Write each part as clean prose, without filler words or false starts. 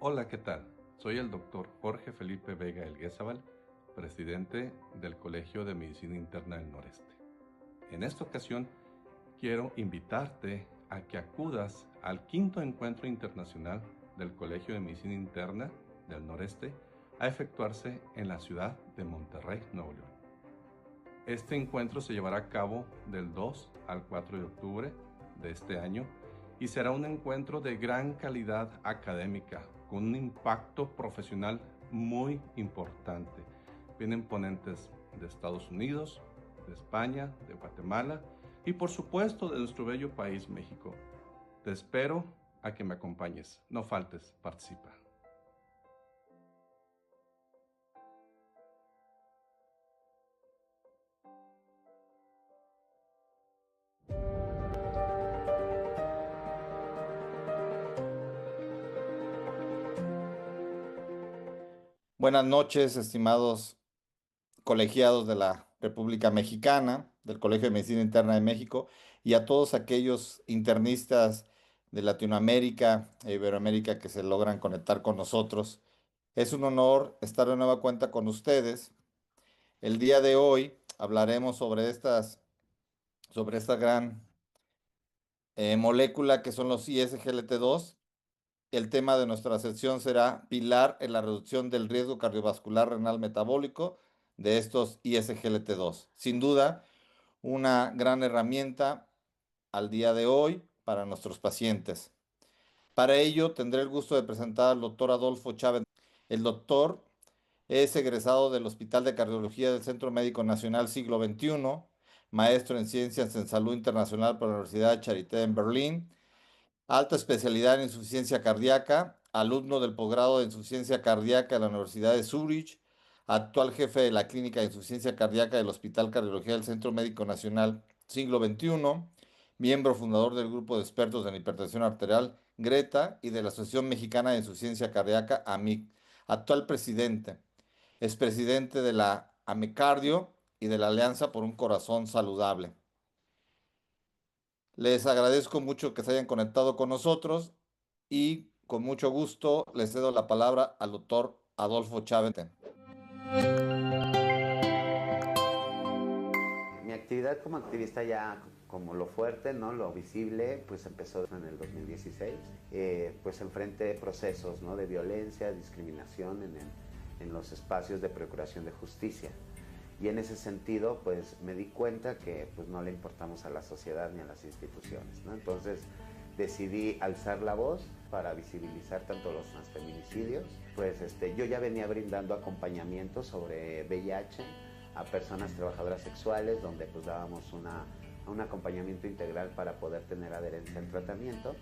Hola, ¿qué tal? Soy el doctor Jorge Felipe Vega Elguézabal, presidente del Colegio de Medicina Interna del Noreste. En esta ocasión, quiero invitarte a que acudas al quinto encuentro internacional del Colegio de Medicina Interna del Noreste a efectuarse en la ciudad de Monterrey, Nuevo León. Este encuentro se llevará a cabo del 2 al 4 de octubre de este año y será un encuentro de gran calidad académica, con un impacto profesional muy importante. Vienen ponentes de Estados Unidos, de España, de Guatemala y por supuesto de nuestro bello país, México. Te espero a que me acompañes. No faltes, participa. Buenas noches, estimados colegiados de la República Mexicana, del Colegio de Medicina Interna de México, y a todos aquellos internistas de Latinoamérica e Iberoamérica que se logran conectar con nosotros. Es un honor estar de nueva cuenta con ustedes. El día de hoy hablaremos sobre esta gran molécula que son los ISGLT2. El tema de nuestra sesión será pilar en la reducción del riesgo cardiovascular renal metabólico de estos ISGLT2. Sin duda, una gran herramienta al día de hoy para nuestros pacientes. Para ello, tendré el gusto de presentar al doctor Adolfo Chávez. El doctor es egresado del Hospital de Cardiología del Centro Médico Nacional Siglo XXI, maestro en Ciencias en Salud Internacional por la Universidad de Charité en Berlín, alta especialidad en insuficiencia cardíaca, alumno del posgrado de insuficiencia cardíaca de la Universidad de Zúrich, actual jefe de la clínica de insuficiencia cardíaca del Hospital Cardiología del Centro Médico Nacional Siglo XXI, miembro fundador del grupo de expertos en hipertensión arterial GRETA y de la Asociación Mexicana de Insuficiencia Cardíaca AMIC, actual presidente. Es presidente de la AMECardio y de la Alianza por un Corazón Saludable. Les agradezco mucho que se hayan conectado con nosotros y con mucho gusto les cedo la palabra al doctor Adolfo Chávez. Mi actividad como activista ya como lo fuerte, ¿no? Lo visible, pues empezó en el 2016. Pues enfrenté procesos, ¿no? De violencia, discriminación en los espacios de procuración de justicia. Y en ese sentido, pues me di cuenta que pues, no le importamos a la sociedad ni a las instituciones, ¿no? Entonces decidí alzar la voz para visibilizar tanto los transfeminicidios. Pues yo ya venía brindando acompañamiento sobre VIH a personas trabajadoras sexuales, donde pues dábamos un acompañamiento integral para poder tener adherencia al tratamiento.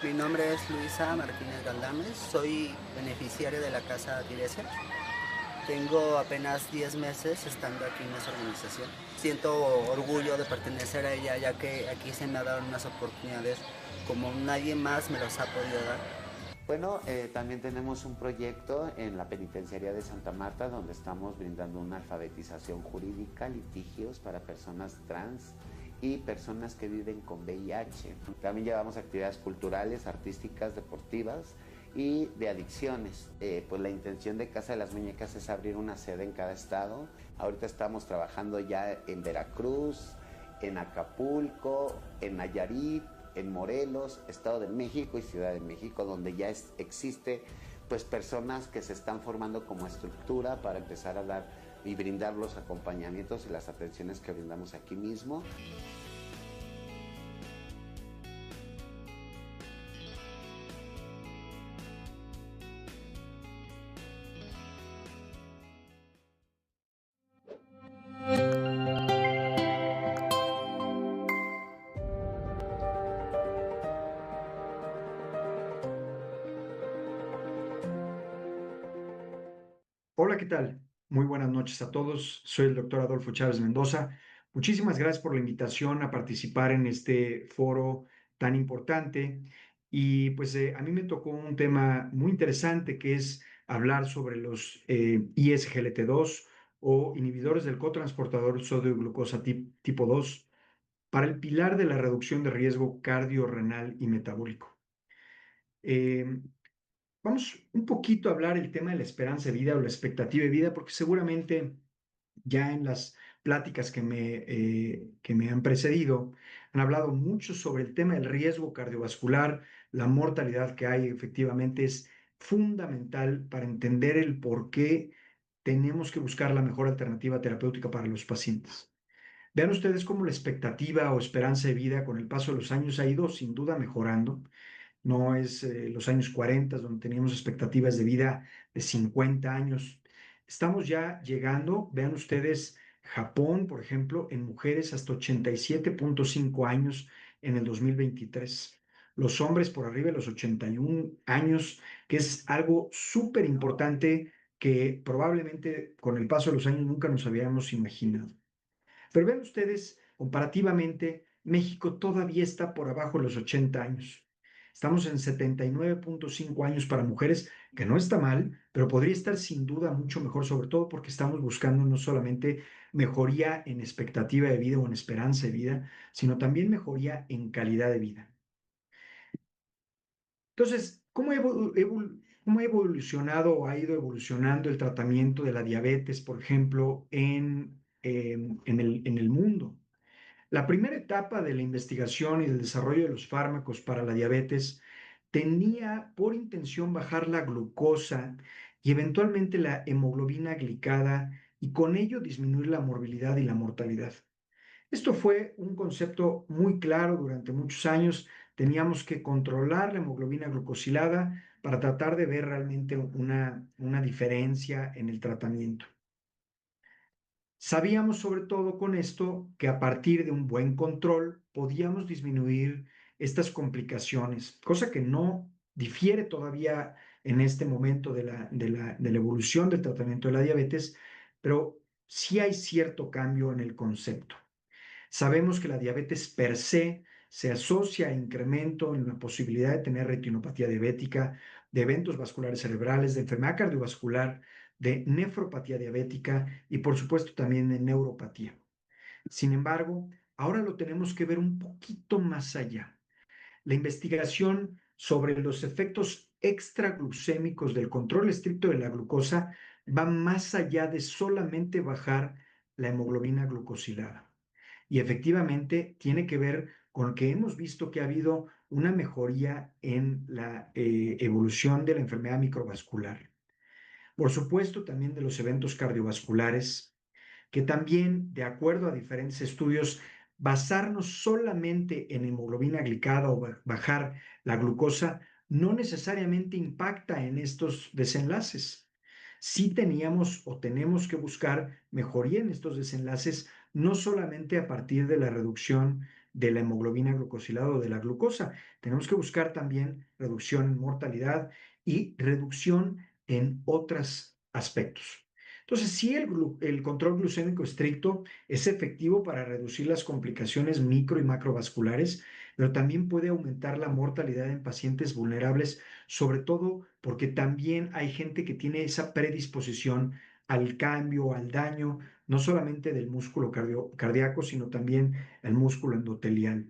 Mi nombre es Luisa Martínez Galdames, soy beneficiaria de la Casa Tiresias. Tengo apenas 10 meses estando aquí en esa organización. Siento orgullo de pertenecer a ella, ya que aquí se me han dado unas oportunidades como nadie más me los ha podido dar. Bueno, también tenemos un proyecto en la penitenciaría de Santa Marta donde estamos brindando una alfabetización jurídica, litigios para personas trans y personas que viven con VIH. También llevamos actividades culturales, artísticas, deportivas y de adicciones. Pues la intención de Casa de las Muñecas es abrir una sede en cada estado. Ahorita estamos trabajando ya en Veracruz, en Acapulco, en Nayarit, en Morelos, Estado de México y Ciudad de México, donde ya existe pues personas que se están formando como estructura para empezar a dar y brindar los acompañamientos y las atenciones que brindamos aquí mismo. Hola, ¿qué tal? Muy buenas noches a todos. Soy el doctor Adolfo Chávez Mendoza. Muchísimas gracias por la invitación a participar en este foro tan importante. Y pues a mí me tocó un tema muy interesante que es hablar sobre los ISGLT2 o inhibidores del cotransportador sodio-glucosa tipo 2 para el pilar de la reducción de riesgo cardiorrenal y metabólico. Eh, vamos un poquito a hablar el tema de la esperanza de vida o la expectativa de vida, porque seguramente ya en las pláticas que me han precedido, han hablado mucho sobre el tema del riesgo cardiovascular, la mortalidad que hay efectivamente es fundamental para entender el por qué tenemos que buscar la mejor alternativa terapéutica para los pacientes. Vean ustedes cómo la expectativa o esperanza de vida con el paso de los años ha ido sin duda mejorando. No es los años 40 donde teníamos expectativas de vida de 50 años. Estamos ya llegando, vean ustedes, Japón, por ejemplo, en mujeres hasta 87,5 años en el 2023. Los hombres por arriba de los 81 años, que es algo súper importante que probablemente con el paso de los años nunca nos habíamos imaginado. Pero vean ustedes, comparativamente, México todavía está por abajo de los 80 años. Estamos en 79,5 años para mujeres, que no está mal, pero podría estar sin duda mucho mejor, sobre todo porque estamos buscando no solamente mejoría en expectativa de vida o en esperanza de vida, sino también mejoría en calidad de vida. Entonces, ¿cómo ha evolucionado o ha ido evolucionando el tratamiento de la diabetes, por ejemplo, en el mundo? La primera etapa de la investigación y del desarrollo de los fármacos para la diabetes tenía por intención bajar la glucosa y eventualmente la hemoglobina glicada y con ello disminuir la morbilidad y la mortalidad. Esto fue un concepto muy claro durante muchos años. Teníamos que controlar la hemoglobina glucosilada para tratar de ver realmente una diferencia en el tratamiento. Sabíamos sobre todo con esto que a partir de un buen control podíamos disminuir estas complicaciones, cosa que no difiere todavía en este momento de la evolución del tratamiento de la diabetes, pero sí hay cierto cambio en el concepto. Sabemos que la diabetes per se asocia a incremento en la posibilidad de tener retinopatía diabética, de eventos vasculares cerebrales, de enfermedad cardiovascular, de nefropatía diabética y por supuesto también de neuropatía. Sin embargo, ahora lo tenemos que ver un poquito más allá. La investigación sobre los efectos extraglucémicos del control estricto de la glucosa va más allá de solamente bajar la hemoglobina glucosilada. Y efectivamente tiene que ver con que hemos visto que ha habido una mejoría en la evolución de la enfermedad microvascular. Por supuesto, también de los eventos cardiovasculares, que también, de acuerdo a diferentes estudios, basarnos solamente en hemoglobina glicada o bajar la glucosa no necesariamente impacta en estos desenlaces. Sí teníamos o tenemos que buscar mejoría en estos desenlaces, no solamente a partir de la reducción de la hemoglobina glucosilada o de la glucosa, tenemos que buscar también reducción en mortalidad y reducción en otros aspectos. Entonces, sí, el control glucémico estricto es efectivo para reducir las complicaciones micro y macrovasculares, pero también puede aumentar la mortalidad en pacientes vulnerables, sobre todo porque también hay gente que tiene esa predisposición al cambio, al daño, no solamente del músculo cardíaco, sino también el músculo endotelial.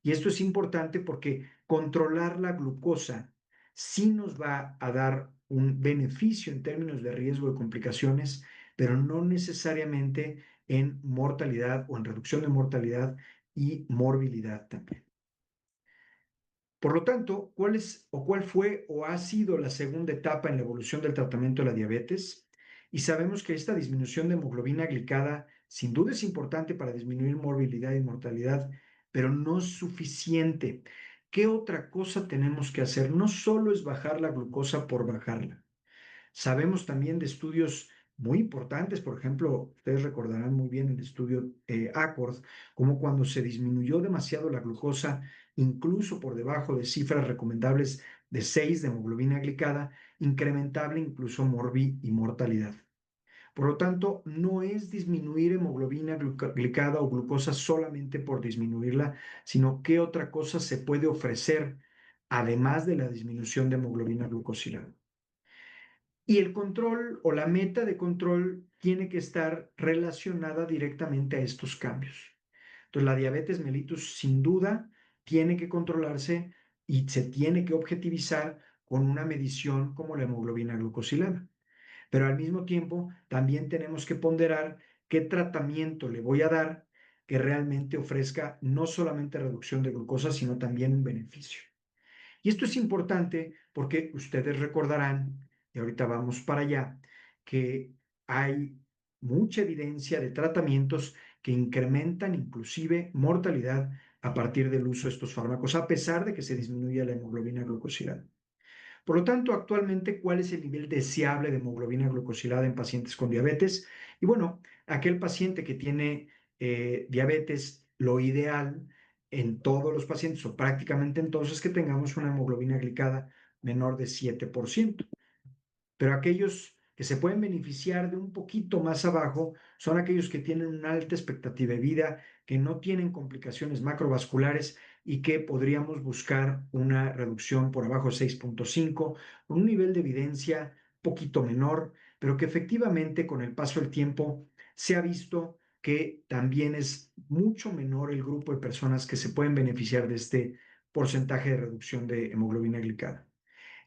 Y esto es importante porque controlar la glucosa sí nos va a dar un beneficio en términos de riesgo de complicaciones, pero no necesariamente en mortalidad o en reducción de mortalidad y morbilidad también. Por lo tanto, ¿cuál fue o ha sido la segunda etapa en la evolución del tratamiento de la diabetes? Y sabemos que esta disminución de hemoglobina glicada sin duda es importante para disminuir morbilidad y mortalidad, pero no es suficiente. ¿Qué otra cosa tenemos que hacer? No solo es bajar la glucosa por bajarla. Sabemos también de estudios muy importantes, por ejemplo, ustedes recordarán muy bien el estudio ACORD, como cuando se disminuyó demasiado la glucosa, incluso por debajo de cifras recomendables de 6 de hemoglobina glicada, incrementable incluso morbi y mortalidad. Por lo tanto, no es disminuir hemoglobina glicada o glucosa solamente por disminuirla, sino qué otra cosa se puede ofrecer además de la disminución de hemoglobina glucosilada. Y el control o la meta de control tiene que estar relacionada directamente a estos cambios. Entonces, la diabetes mellitus sin duda tiene que controlarse y se tiene que objetivizar con una medición como la hemoglobina glucosilada. Pero al mismo tiempo también tenemos que ponderar qué tratamiento le voy a dar que realmente ofrezca no solamente reducción de glucosa, sino también un beneficio. Y esto es importante porque ustedes recordarán, y ahorita vamos para allá, que hay mucha evidencia de tratamientos que incrementan inclusive mortalidad a partir del uso de estos fármacos, a pesar de que se disminuya la hemoglobina glucosilada. Por lo tanto, actualmente, ¿cuál es el nivel deseable de hemoglobina glucosilada en pacientes con diabetes? Y bueno, aquel paciente que tiene diabetes, lo ideal en todos los pacientes, o prácticamente entonces, que tengamos una hemoglobina glicada menor de 7%. Pero aquellos que se pueden beneficiar de un poquito más abajo son aquellos que tienen una alta expectativa de vida, que no tienen complicaciones macrovasculares y que podríamos buscar una reducción por abajo de 6.5, con un nivel de evidencia poquito menor, pero que efectivamente con el paso del tiempo se ha visto que también es mucho menor el grupo de personas que se pueden beneficiar de este porcentaje de reducción de hemoglobina glicada.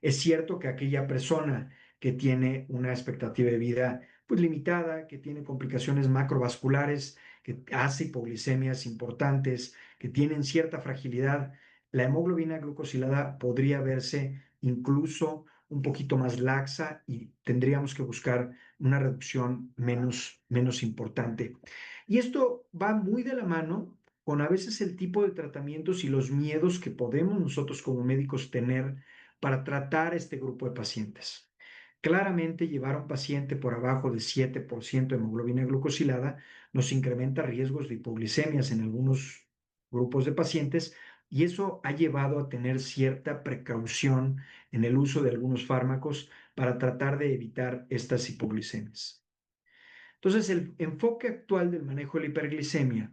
Es cierto que aquella persona que tiene una expectativa de vida pues limitada, que tiene complicaciones macrovasculares, que hace hipoglicemias importantes, que tienen cierta fragilidad, la hemoglobina glucosilada podría verse incluso un poquito más laxa y tendríamos que buscar una reducción menos importante. Y esto va muy de la mano con a veces el tipo de tratamientos y los miedos que podemos nosotros como médicos tener para tratar este grupo de pacientes. Claramente, llevar a un paciente por abajo de 7% de hemoglobina glucosilada nos incrementa riesgos de hipoglicemias en algunos grupos de pacientes y eso ha llevado a tener cierta precaución en el uso de algunos fármacos para tratar de evitar estas hipoglicemias. Entonces, el enfoque actual del manejo de la hiperglicemia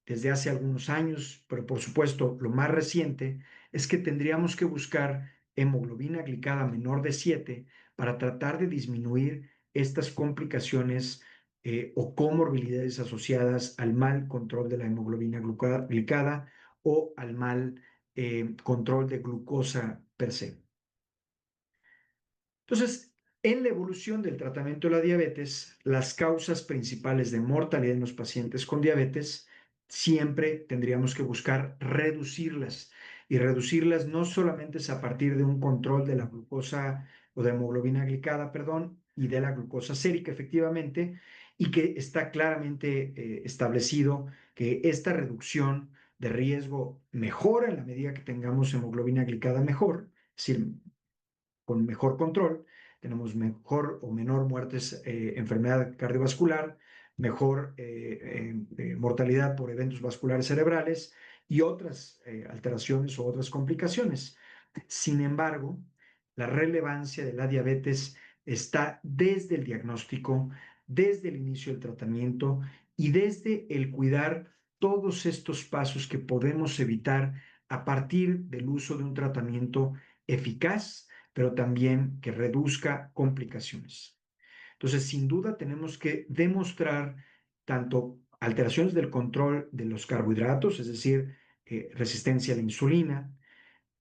desde hace algunos años, pero por supuesto lo más reciente, es que tendríamos que buscar hemoglobina glicada menor de 7 para tratar de disminuir estas complicaciones o comorbilidades asociadas al mal control de la hemoglobina glicada o al mal control de glucosa per se. Entonces, en la evolución del tratamiento de la diabetes, las causas principales de mortalidad en los pacientes con diabetes siempre tendríamos que buscar reducirlas. Y reducirlas no solamente es a partir de un control de la glucosa o de hemoglobina glicada, perdón, y de la glucosa sérica, efectivamente, y que está claramente establecido que esta reducción de riesgo mejora en la medida que tengamos hemoglobina glicada mejor, es decir, con mejor control, tenemos mejor o menor muertes, enfermedad cardiovascular, mejor mortalidad por eventos vasculares cerebrales y otras alteraciones o otras complicaciones. Sin embargo, la relevancia de la diabetes está desde el diagnóstico, desde el inicio del tratamiento y desde el cuidar todos estos pasos que podemos evitar a partir del uso de un tratamiento eficaz, pero también que reduzca complicaciones. Entonces, sin duda, tenemos que demostrar tanto alteraciones del control de los carbohidratos, es decir, resistencia a la insulina,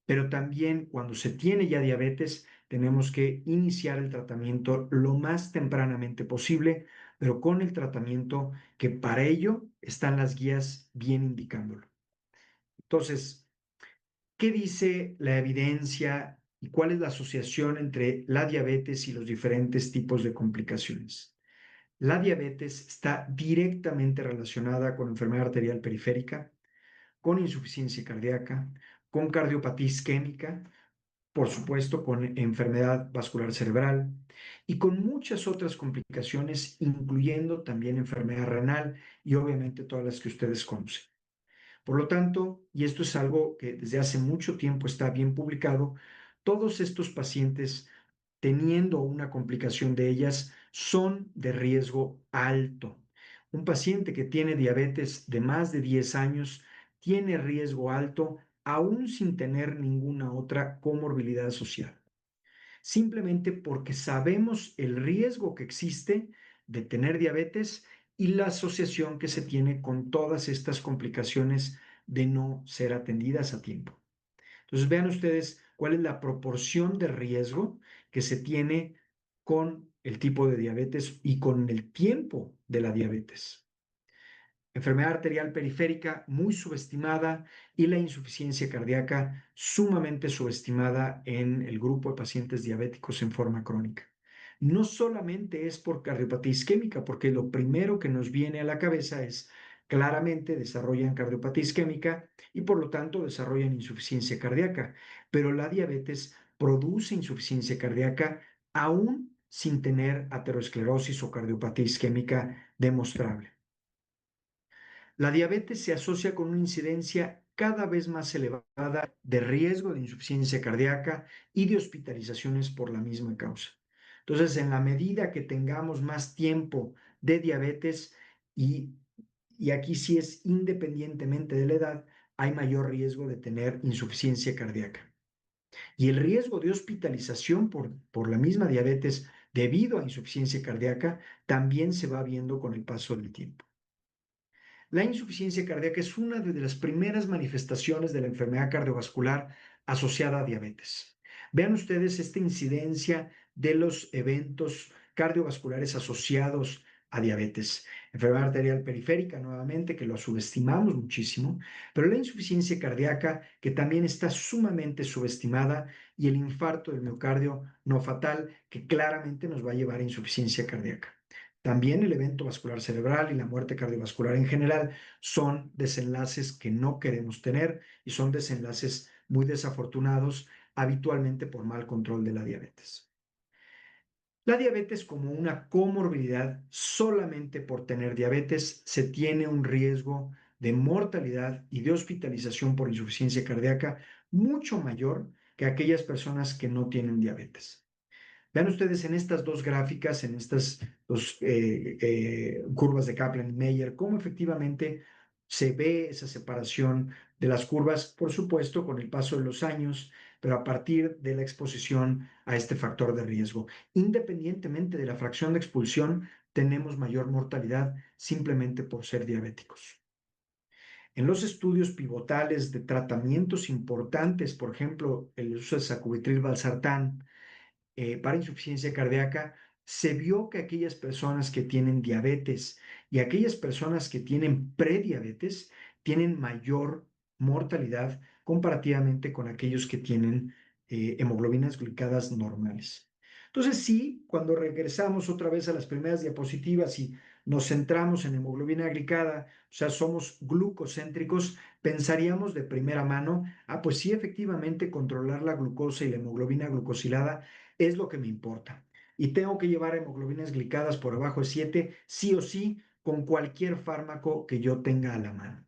pero también cuando se tiene ya diabetes, tenemos que iniciar el tratamiento lo más tempranamente posible, pero con el tratamiento que para ello están las guías bien indicándolo. Entonces, ¿qué dice la evidencia y cuál es la asociación entre la diabetes y los diferentes tipos de complicaciones? La diabetes está directamente relacionada con enfermedad arterial periférica, con insuficiencia cardíaca, con cardiopatía isquémica, por supuesto con enfermedad vascular cerebral y con muchas otras complicaciones, incluyendo también enfermedad renal y obviamente todas las que ustedes conocen. Por lo tanto, y esto es algo que desde hace mucho tiempo está bien publicado, todos estos pacientes, teniendo una complicación de ellas, son de riesgo alto. Un paciente que tiene diabetes de más de 10 años tiene riesgo alto aún sin tener ninguna otra comorbilidad asociada. Simplemente porque sabemos el riesgo que existe de tener diabetes y la asociación que se tiene con todas estas complicaciones de no ser atendidas a tiempo. Entonces, vean ustedes cuál es la proporción de riesgo que se tiene con el tipo de diabetes y con el tiempo de la diabetes. Enfermedad arterial periférica muy subestimada y la insuficiencia cardíaca sumamente subestimada en el grupo de pacientes diabéticos en forma crónica. No solamente es por cardiopatía isquémica, porque lo primero que nos viene a la cabeza es claramente desarrollan cardiopatía isquémica y por lo tanto desarrollan insuficiencia cardíaca, pero la diabetes produce insuficiencia cardíaca aún sin tener aterosclerosis o cardiopatía isquémica demostrable. La diabetes se asocia con una incidencia cada vez más elevada de riesgo de insuficiencia cardíaca y de hospitalizaciones por la misma causa. Entonces, en la medida que tengamos más tiempo de diabetes, y, y aquí sí es independientemente de la edad, hay mayor riesgo de tener insuficiencia cardíaca. Y el riesgo de hospitalización por la misma diabetes debido a insuficiencia cardíaca también se va viendo con el paso del tiempo. La insuficiencia cardíaca es una de las primeras manifestaciones de la enfermedad cardiovascular asociada a diabetes. Vean ustedes esta incidencia de los eventos cardiovasculares asociados a diabetes. Enfermedad arterial periférica, nuevamente, que lo subestimamos muchísimo, pero la insuficiencia cardíaca, que también está sumamente subestimada, y el infarto del miocardio no fatal, que claramente nos va a llevar a insuficiencia cardíaca. También el evento vascular cerebral y la muerte cardiovascular en general son desenlaces que no queremos tener y son desenlaces muy desafortunados, habitualmente por mal control de la diabetes. La diabetes como una comorbilidad, solamente por tener diabetes se tiene un riesgo de mortalidad y de hospitalización por insuficiencia cardíaca mucho mayor que aquellas personas que no tienen diabetes. Vean ustedes en estas dos gráficas, en estas dos curvas de Kaplan y Meier, cómo efectivamente se ve esa separación de las curvas, por supuesto, con el paso de los años, pero a partir de la exposición a este factor de riesgo. Independientemente de la fracción de expulsión, tenemos mayor mortalidad simplemente por ser diabéticos. En los estudios pivotales de tratamientos importantes, por ejemplo, el uso de sacubitril/valsartán, para insuficiencia cardíaca, se vio que aquellas personas que tienen diabetes y aquellas personas que tienen prediabetes tienen mayor mortalidad comparativamente con aquellos que tienen hemoglobinas glicadas normales. Entonces, sí, cuando regresamos otra vez a las primeras diapositivas y nos centramos en hemoglobina glicada, o sea, somos glucocéntricos, pensaríamos de primera mano, pues sí, efectivamente, controlar la glucosa y la hemoglobina glucosilada es lo que me importa. Y tengo que llevar hemoglobinas glicadas por debajo de 7, sí o sí, con cualquier fármaco que yo tenga a la mano.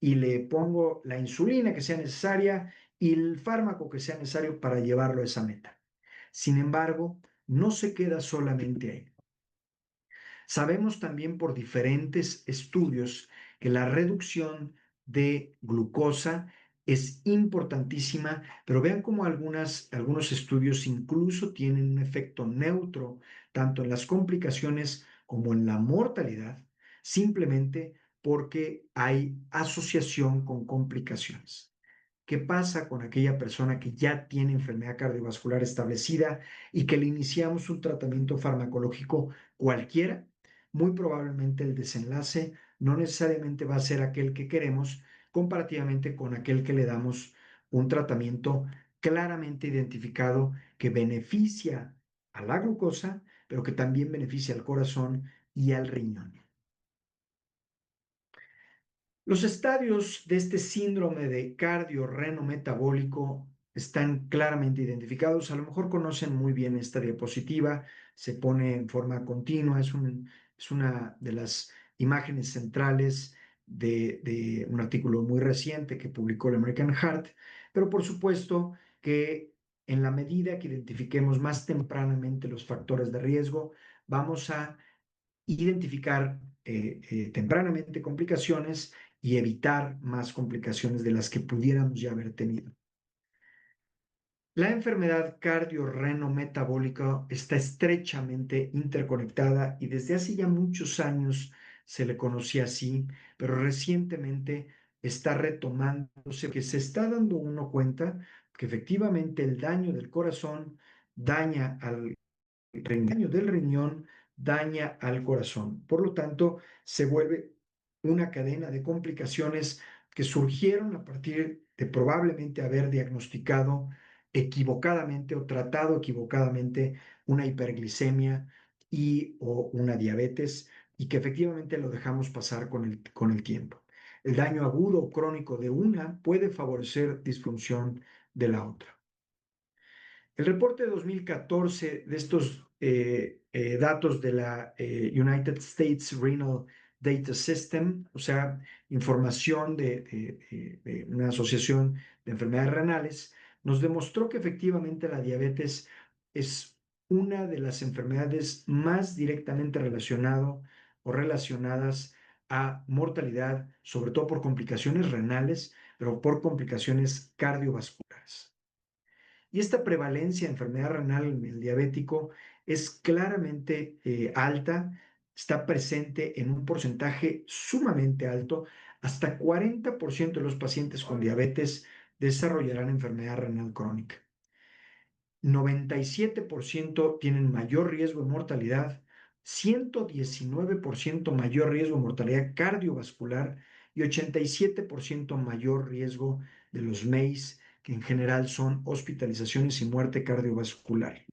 Y le pongo la insulina que sea necesaria y el fármaco que sea necesario para llevarlo a esa meta. Sin embargo, no se queda solamente ahí. Sabemos también por diferentes estudios que la reducción de glucosa es importantísima, pero vean cómo algunos estudios incluso tienen un efecto neutro, tanto en las complicaciones como en la mortalidad, simplemente porque hay asociación con complicaciones. ¿Qué pasa con aquella persona que ya tiene enfermedad cardiovascular establecida y que le iniciamos un tratamiento farmacológico cualquiera? Muy probablemente el desenlace no necesariamente va a ser aquel que queremos comparativamente con aquel que le damos un tratamiento claramente identificado que beneficia a la glucosa, pero que también beneficia al corazón y al riñón. Los estadios de este síndrome de cardiorreno metabólico están claramente identificados. A lo mejor conocen muy bien esta diapositiva, se pone en forma continua, es una de las imágenes centrales de un artículo muy reciente que publicó el American Heart, pero por supuesto que en la medida que identifiquemos más tempranamente los factores de riesgo, vamos a identificar tempranamente complicaciones y evitar más complicaciones de las que pudiéramos ya haber tenido. La enfermedad cardiorreno-metabólica está estrechamente interconectada y desde hace ya muchos años se le conocía así, pero recientemente está retomándose, que se está dando uno cuenta que efectivamente el daño del corazón daña al daño del riñón, daña al corazón. Por lo tanto, se vuelve una cadena de complicaciones que surgieron a partir de probablemente haber diagnosticado equivocadamente o tratado equivocadamente una hiperglicemia o una diabetes, y que efectivamente lo dejamos pasar con el tiempo. El daño agudo o crónico de una puede favorecer disfunción de la otra. El reporte de 2014 de estos datos de la United States Renal Data System, o sea, información de una asociación de enfermedades renales, nos demostró que efectivamente la diabetes es una de las enfermedades más directamente relacionado o relacionadas a mortalidad, sobre todo por complicaciones renales, pero por complicaciones cardiovasculares. Y esta prevalencia de enfermedad renal en el diabético es claramente alta, está presente en un porcentaje sumamente alto. Hasta 40% de los pacientes con diabetes desarrollarán enfermedad renal crónica. 97% tienen mayor riesgo de mortalidad, 119% mayor riesgo de mortalidad cardiovascular y 87% mayor riesgo de los MACE, que en general son hospitalizaciones y muerte cardiovascular.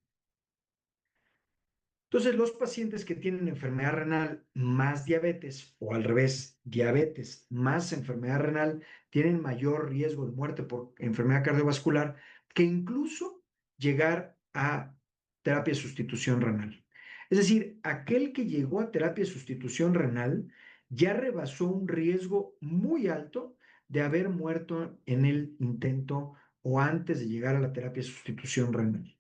Entonces, los pacientes que tienen enfermedad renal más diabetes, o al revés, diabetes más enfermedad renal, tienen mayor riesgo de muerte por enfermedad cardiovascular que incluso llegar a terapia de sustitución renal. Es decir, aquel que llegó a terapia de sustitución renal ya rebasó un riesgo muy alto de haber muerto en el intento o antes de llegar a la terapia de sustitución renal.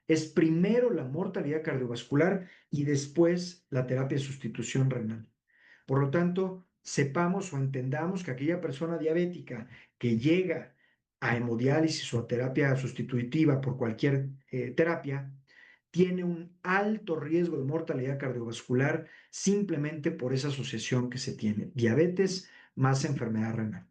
Es primero la mortalidad cardiovascular y después la terapia de sustitución renal. Por lo tanto, sepamos o entendamos que aquella persona diabética que llega a hemodiálisis o a terapia sustitutiva por cualquier terapia, tiene un alto riesgo de mortalidad cardiovascular simplemente por esa asociación que se tiene, diabetes más enfermedad renal.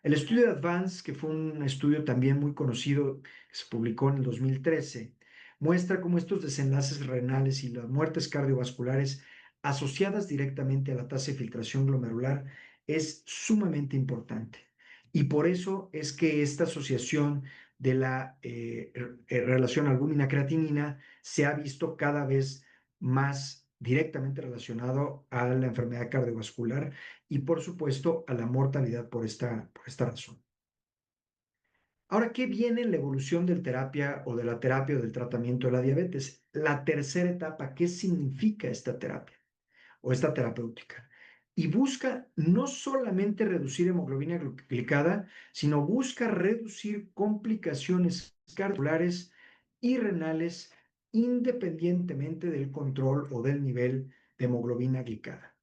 El estudio de Advance, que fue un estudio también muy conocido, que se publicó en el 2013, muestra cómo estos desenlaces renales y las muertes cardiovasculares asociadas directamente a la tasa de filtración glomerular es sumamente importante. Y por eso es que esta asociación de la relación albúmina-creatinina se ha visto cada vez más directamente relacionado a la enfermedad cardiovascular y por supuesto a la mortalidad por esta razón. Ahora, ¿qué viene en la evolución del terapia o de la terapia o del tratamiento de la diabetes? La tercera etapa, ¿qué significa esta terapia o esta terapéutica? Y busca no solamente reducir hemoglobina glicada, sino busca reducir complicaciones cardiovasculares y renales independientemente del control o del nivel de hemoglobina glicada,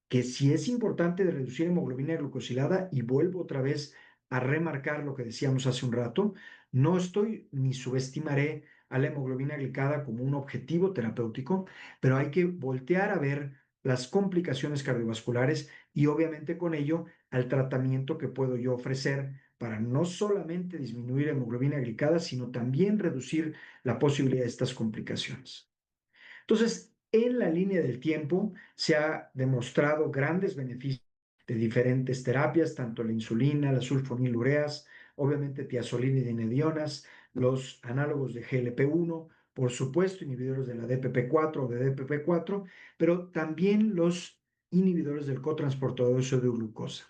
que sí es importante de reducir hemoglobina glucosilada, y vuelvo otra vez a remarcar lo que decíamos hace un rato, no estoy ni subestimaré a la hemoglobina glicada como un objetivo terapéutico, pero hay que voltear a ver las complicaciones cardiovasculares y obviamente con ello al tratamiento que puedo yo ofrecer para no solamente disminuir hemoglobina glicada, sino también reducir la posibilidad de estas complicaciones. Entonces, en la línea del tiempo se ha demostrado grandes beneficios de diferentes terapias, tanto la insulina, las sulfonilureas, obviamente tiazolina y dinedionas, los análogos de GLP-1, por supuesto, inhibidores de la DPP-4 o de DPP-4, pero también los inhibidores del cotransportador de sodio glucosa.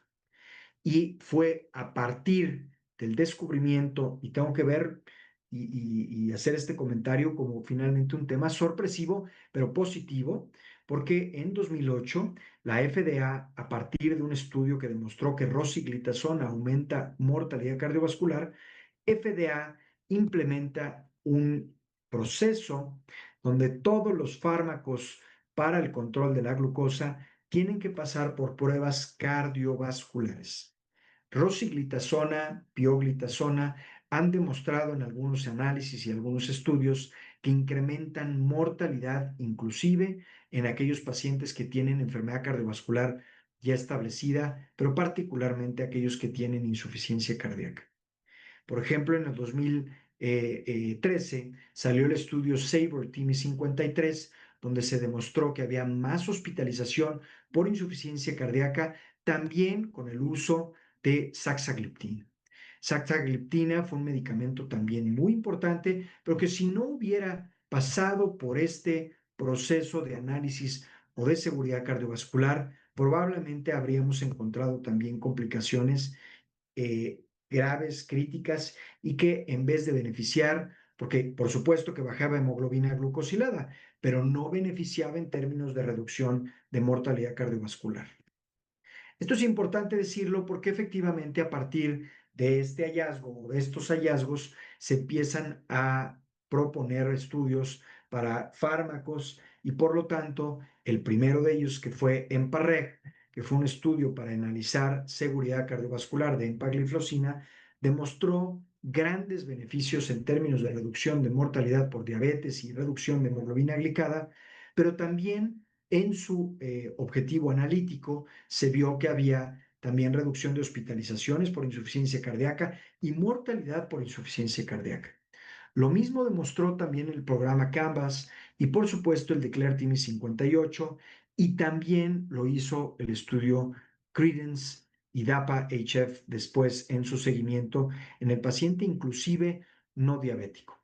Y fue a partir del descubrimiento, y tengo que ver y hacer este comentario como finalmente un tema sorpresivo, pero positivo, porque en 2008 la FDA, a partir de un estudio que demostró que rosiglitazona aumenta mortalidad cardiovascular, FDA implementa un proceso donde todos los fármacos para el control de la glucosa tienen que pasar por pruebas cardiovasculares. Rosiglitazona, pioglitazona han demostrado en algunos análisis y algunos estudios que incrementan mortalidad, inclusive en aquellos pacientes que tienen enfermedad cardiovascular ya establecida, pero particularmente aquellos que tienen insuficiencia cardíaca. Por ejemplo, en el 2013 salió el estudio SABRE-TIMI 53, donde se demostró que había más hospitalización por insuficiencia cardíaca, también con el uso de saxagliptina. Saxagliptina fue un medicamento también muy importante, pero que si no hubiera pasado por este proceso de análisis o de seguridad cardiovascular, probablemente habríamos encontrado también complicaciones graves, críticas, y que en vez de beneficiar, porque por supuesto que bajaba hemoglobina glucosilada, pero no beneficiaba en términos de reducción de mortalidad cardiovascular. Esto es importante decirlo porque efectivamente a partir de este hallazgo o de estos hallazgos se empiezan a proponer estudios para fármacos y por lo tanto el primero de ellos que fue EMPA-REG, que fue un estudio para analizar seguridad cardiovascular de empagliflozina, demostró grandes beneficios en términos de reducción de mortalidad por diabetes y reducción de hemoglobina glicada, pero también en su objetivo analítico se vio que había también reducción de hospitalizaciones por insuficiencia cardíaca y mortalidad por insuficiencia cardíaca. Lo mismo demostró también el programa Canvas y por supuesto el DECLARE-TIMI 58 y también lo hizo el estudio Credence y DAPA-HF después en su seguimiento en el paciente inclusive no diabético.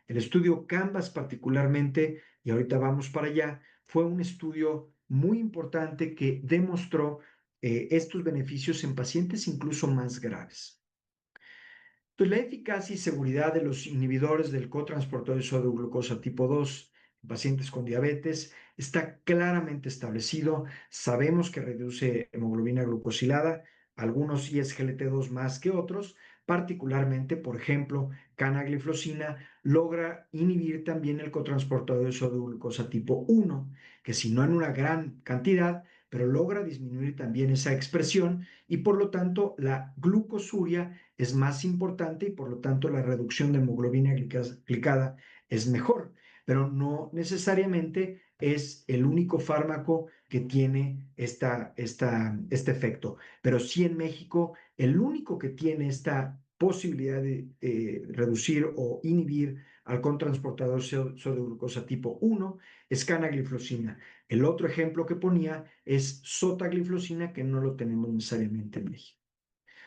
El estudio Canvas particularmente, y ahorita vamos para allá, fue un estudio muy importante que demostró estos beneficios en pacientes incluso más graves. Entonces, la eficacia y seguridad de los inhibidores del cotransportador de sodio glucosa tipo 2 en pacientes con diabetes está claramente establecido. Sabemos que reduce hemoglobina glucosilada, algunos ISGLT2 más que otros, particularmente, por ejemplo, canagliflozina logra inhibir también el cotransportador de sodio glucosa tipo 1, que si no en una gran cantidad, pero logra disminuir también esa expresión y por lo tanto la glucosuria es más importante y por lo tanto la reducción de hemoglobina glicada es mejor, pero no necesariamente es el único fármaco que tiene este efecto. Pero sí en México, el único que tiene esta posibilidad de reducir o inhibir al cotransportador sodio glucosa tipo 1 es canagliflozina. El otro ejemplo que ponía es sotagliflozina, que no lo tenemos necesariamente en México.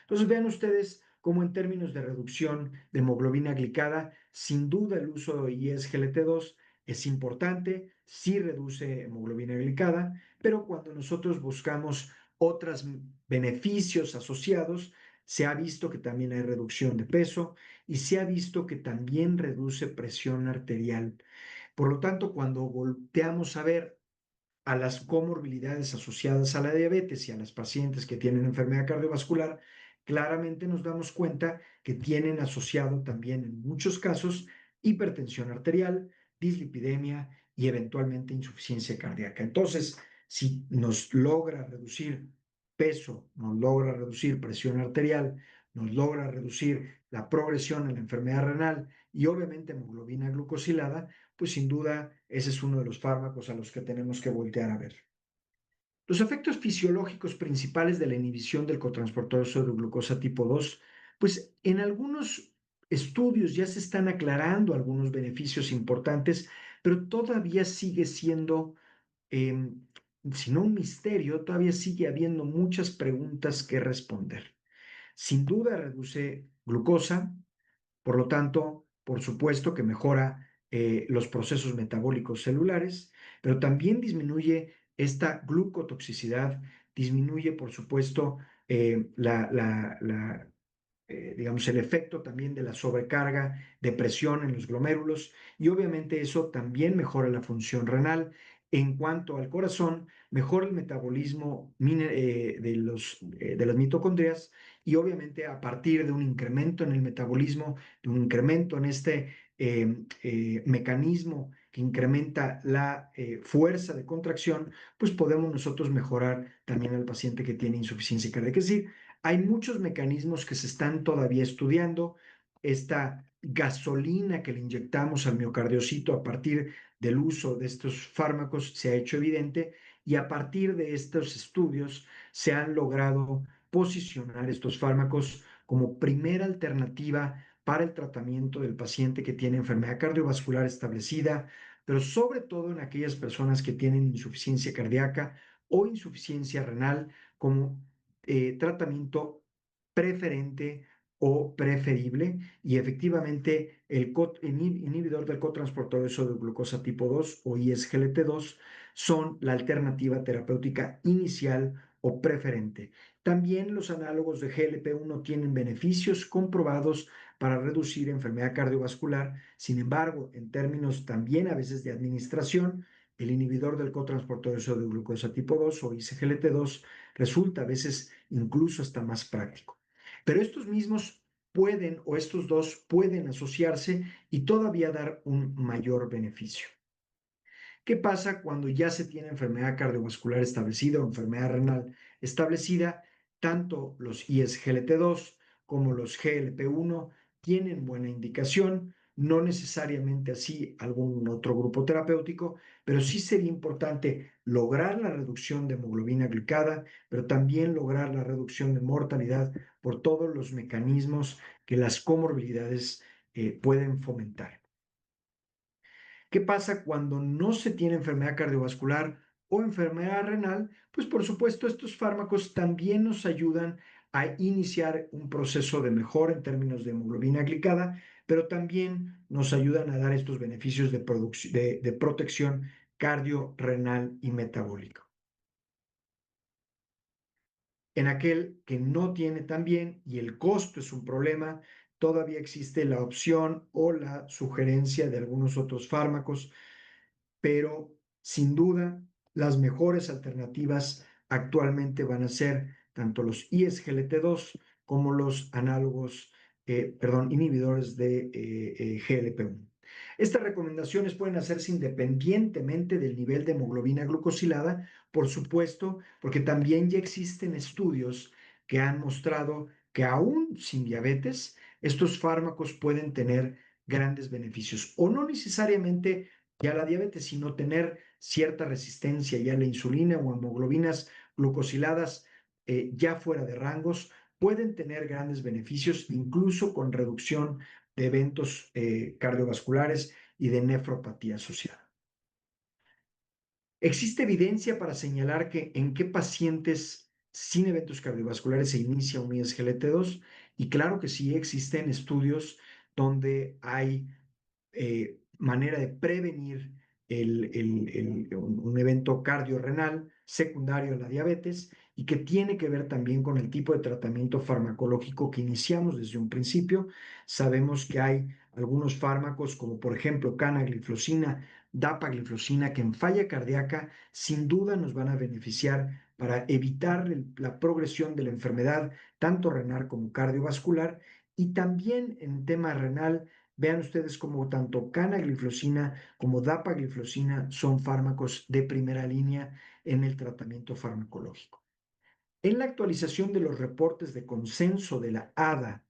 Entonces vean ustedes cómo en términos de reducción de hemoglobina glicada, sin duda el uso de ISGLT2 es importante, sí reduce hemoglobina glicada, pero cuando nosotros buscamos otros beneficios asociados, se ha visto que también hay reducción de peso y se ha visto que también reduce presión arterial. Por lo tanto, cuando volteamos a ver a las comorbilidades asociadas a la diabetes y a las pacientes que tienen enfermedad cardiovascular, claramente nos damos cuenta que tienen asociado también en muchos casos hipertensión arterial, dislipidemia y eventualmente insuficiencia cardíaca. Entonces, si nos logra reducir peso, nos logra reducir presión arterial, nos logra reducir la progresión en la enfermedad renal y obviamente hemoglobina glucosilada, pues sin duda ese es uno de los fármacos a los que tenemos que voltear a ver. Los efectos fisiológicos principales de la inhibición del cotransportador sodio glucosa tipo 2, pues en algunos estudios ya se están aclarando algunos beneficios importantes, pero todavía sigue siendo, eh, si no un misterio, todavía sigue habiendo muchas preguntas que responder. Sin duda reduce glucosa, por lo tanto, por supuesto que mejora los procesos metabólicos celulares, pero también disminuye esta glucotoxicidad, disminuye, por supuesto, digamos, el efecto también de la sobrecarga de presión en los glomérulos y obviamente eso también mejora la función renal. En cuanto al corazón, mejora el metabolismo de las mitocondrias y obviamente a partir de un incremento en el metabolismo, de un incremento en este mecanismo que incrementa la fuerza de contracción, pues podemos nosotros mejorar también al paciente que tiene insuficiencia cardíaca. Es decir, hay muchos mecanismos que se están todavía estudiando. Esta gasolina que le inyectamos al miocardiocito a partir del uso de estos fármacos se ha hecho evidente y a partir de estos estudios se han logrado posicionar estos fármacos como primera alternativa para el tratamiento del paciente que tiene enfermedad cardiovascular establecida, pero sobre todo en aquellas personas que tienen insuficiencia cardíaca o insuficiencia renal como tratamiento preferente o preferible, y efectivamente el inhibidor del cotransportador de sodio glucosa tipo 2 o ISGLT2 son la alternativa terapéutica inicial o preferente. También los análogos de GLP-1 tienen beneficios comprobados para reducir enfermedad cardiovascular. Sin embargo, en términos también a veces de administración, el inhibidor del cotransportador de sodio glucosa tipo 2 o ISGLT2 resulta a veces incluso hasta más práctico. Pero estos mismos pueden, o estos dos pueden asociarse y todavía dar un mayor beneficio. ¿Qué pasa cuando ya se tiene enfermedad cardiovascular establecida o enfermedad renal establecida? Tanto los ISGLT2 como los GLP-1 tienen buena indicación, no necesariamente así algún otro grupo terapéutico, pero sí sería importante lograr la reducción de hemoglobina glicada, pero también lograr la reducción de mortalidad por todos los mecanismos que las comorbilidades pueden fomentar. ¿Qué pasa cuando no se tiene enfermedad cardiovascular o enfermedad renal? Pues por supuesto estos fármacos también nos ayudan a iniciar un proceso de mejora en términos de hemoglobina glicada, pero también nos ayudan a dar estos beneficios de protección cardiorrenal y metabólica. En aquel que no tiene también y el costo es un problema, todavía existe la opción o la sugerencia de algunos otros fármacos, pero sin duda las mejores alternativas actualmente van a ser tanto los ISGLT2 como los análogos, inhibidores de GLP-1. Estas recomendaciones pueden hacerse independientemente del nivel de hemoglobina glucosilada, por supuesto, porque también ya existen estudios que han mostrado que aún sin diabetes, estos fármacos pueden tener grandes beneficios, o no necesariamente ya la diabetes, sino tener cierta resistencia ya a la insulina o hemoglobinas glucosiladas ya fuera de rangos, pueden tener grandes beneficios, incluso con reducción de eventos cardiovasculares y de nefropatía asociada. ¿Existe evidencia para señalar que en qué pacientes sin eventos cardiovasculares se inicia un ISGLT2? Y claro que sí, existen estudios donde hay manera de prevenir un evento cardiorrenal secundario a la diabetes y que tiene que ver también con el tipo de tratamiento farmacológico que iniciamos desde un principio. Sabemos que hay algunos fármacos como por ejemplo canagliflozina, dapagliflozina, que en falla cardíaca sin duda nos van a beneficiar para evitar la progresión de la enfermedad, tanto renal como cardiovascular, y también en tema renal. Vean ustedes como tanto canagliflozina como dapagliflozina son fármacos de primera línea en el tratamiento farmacológico. En la actualización de los reportes de consenso de la ADA,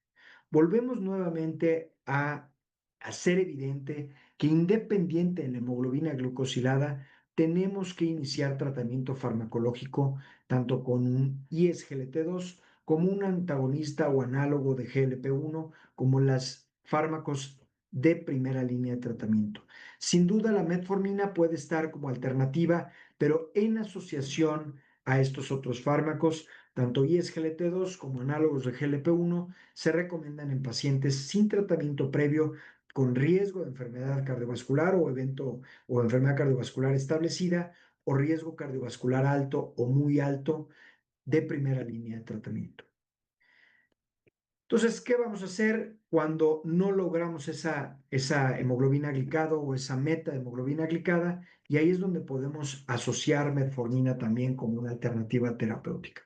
volvemos nuevamente a hacer evidente que independiente de la hemoglobina glucosilada, tenemos que iniciar tratamiento farmacológico tanto con un ISGLT2 como un antagonista o análogo de GLP-1, como los fármacos de primera línea de tratamiento. Sin duda, la metformina puede estar como alternativa, pero en asociación a estos otros fármacos, tanto ISGLT2 como análogos de GLP-1, se recomiendan en pacientes sin tratamiento previo con riesgo de enfermedad cardiovascular o enfermedad cardiovascular establecida o riesgo cardiovascular alto o muy alto de primera línea de tratamiento. Entonces, ¿qué vamos a hacer cuando no logramos esa hemoglobina glicada o esa meta de hemoglobina glicada? Y ahí es donde podemos asociar metformina también como una alternativa terapéutica.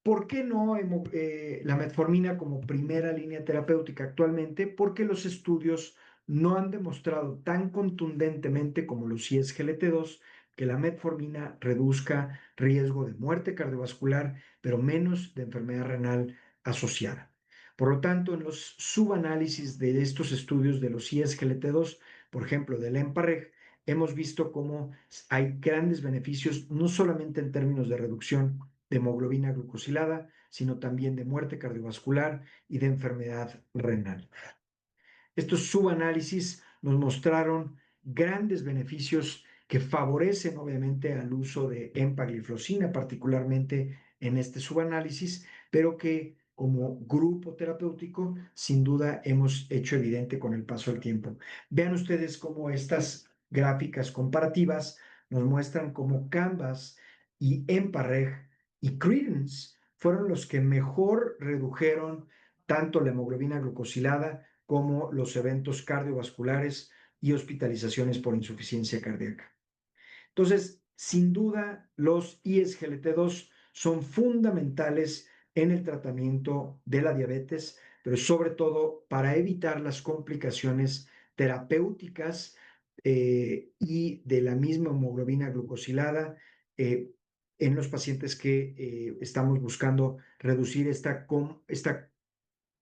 ¿Por qué no la metformina como primera línea terapéutica actualmente? Porque los estudios no han demostrado tan contundentemente como los ISGLT2 que la metformina reduzca riesgo de muerte cardiovascular, pero menos de enfermedad renal asociada. Por lo tanto, en los subanálisis de estos estudios de los ISGLT2, por ejemplo, del EMPA-REG, hemos visto cómo hay grandes beneficios, no solamente en términos de reducción de hemoglobina glucosilada, sino también de muerte cardiovascular y de enfermedad renal. Estos subanálisis nos mostraron grandes beneficios que favorecen obviamente al uso de empagliflozina, particularmente en este subanálisis, pero que como grupo terapéutico sin duda hemos hecho evidente con el paso del tiempo. Vean ustedes cómo estas gráficas comparativas nos muestran cómo Canvas y Empareg y Credence fueron los que mejor redujeron tanto la hemoglobina glucosilada como los eventos cardiovasculares y hospitalizaciones por insuficiencia cardíaca. Entonces, sin duda, los ISGLT2 son fundamentales en el tratamiento de la diabetes, pero sobre todo para evitar las complicaciones terapéuticas y de la misma hemoglobina glucosilada en los pacientes que estamos buscando reducir esta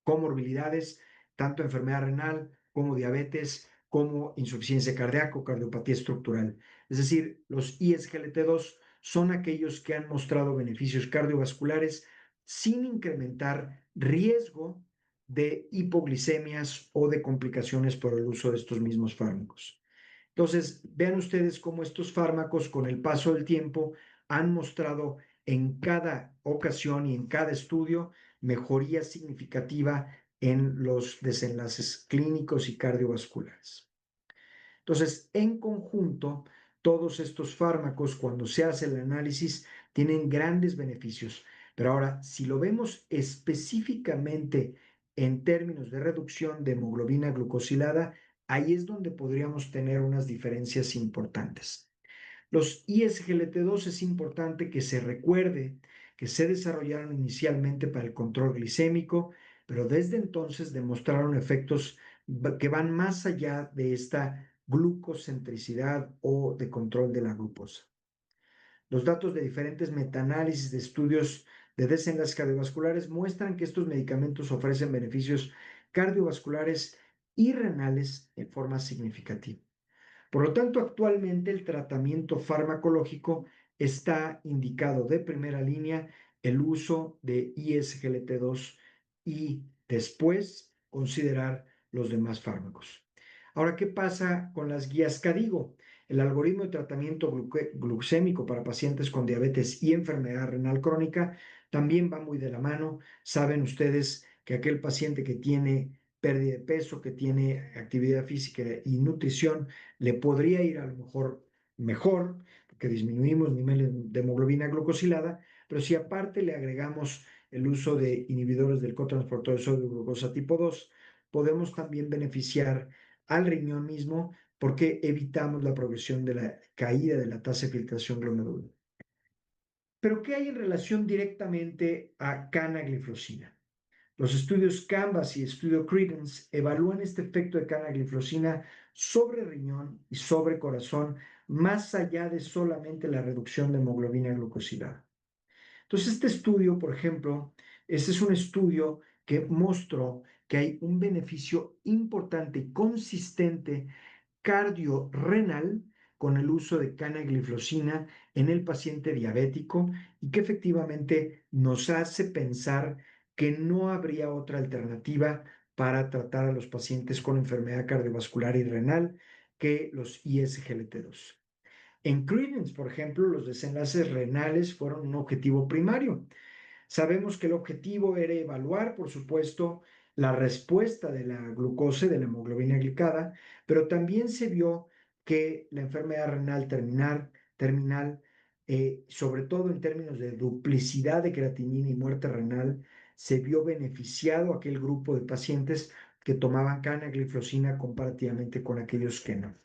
comorbilidades, tanto enfermedad renal como diabetes, como insuficiencia cardíaca o cardiopatía estructural. Es decir, los ISGLT2 son aquellos que han mostrado beneficios cardiovasculares sin incrementar riesgo de hipoglicemias o de complicaciones por el uso de estos mismos fármacos. Entonces, vean ustedes cómo estos fármacos con el paso del tiempo han mostrado en cada ocasión y en cada estudio mejoría significativa en los desenlaces clínicos y cardiovasculares. Entonces, en conjunto, todos estos fármacos, cuando se hace el análisis, tienen grandes beneficios. Pero ahora, si lo vemos específicamente en términos de reducción de hemoglobina glucosilada, ahí es donde podríamos tener unas diferencias importantes. Los ISGLT2 es importante que se recuerde que se desarrollaron inicialmente para el control glicémico, pero desde entonces demostraron efectos que van más allá de esta glucocentricidad o de control de la glucosa. Los datos de diferentes metaanálisis de estudios de desenlaces cardiovasculares muestran que estos medicamentos ofrecen beneficios cardiovasculares y renales en forma significativa. Por lo tanto, actualmente el tratamiento farmacológico está indicado de primera línea el uso de ISGLT2 y después considerar los demás fármacos. Ahora, ¿qué pasa con las guías CADIGO? El algoritmo de tratamiento glucémico para pacientes con diabetes y enfermedad renal crónica también va muy de la mano. Saben ustedes que aquel paciente que tiene pérdida de peso, que tiene actividad física y nutrición, le podría ir a lo mejor, porque disminuimos niveles de hemoglobina glucosilada, pero si aparte le agregamos el uso de inhibidores del cotransportador de sodio glucosa tipo 2, podemos también beneficiar al riñón mismo porque evitamos la progresión de la caída de la tasa de filtración glomerular. Pero ¿qué hay en relación directamente a canagliflozina? Los estudios Canvas y estudio Credence evalúan este efecto de canagliflozina sobre riñón y sobre corazón, más allá de solamente la reducción de hemoglobina glucosilada. Entonces, este estudio, por ejemplo, este es un estudio que mostró que hay un beneficio importante y consistente cardiorrenal con el uso de canagliflozina en el paciente diabético y que efectivamente nos hace pensar que no habría otra alternativa para tratar a los pacientes con enfermedad cardiovascular y renal que los ISGLT2. En Credence, por ejemplo, los desenlaces renales fueron un objetivo primario. Sabemos que el objetivo era evaluar, por supuesto, la respuesta de la glucosa y de la hemoglobina glicada, pero también se vio que la enfermedad renal terminal, sobre todo en términos de duplicidad de creatinina y muerte renal, se vio beneficiado aquel grupo de pacientes que tomaban canagliflozina comparativamente con aquellos que no.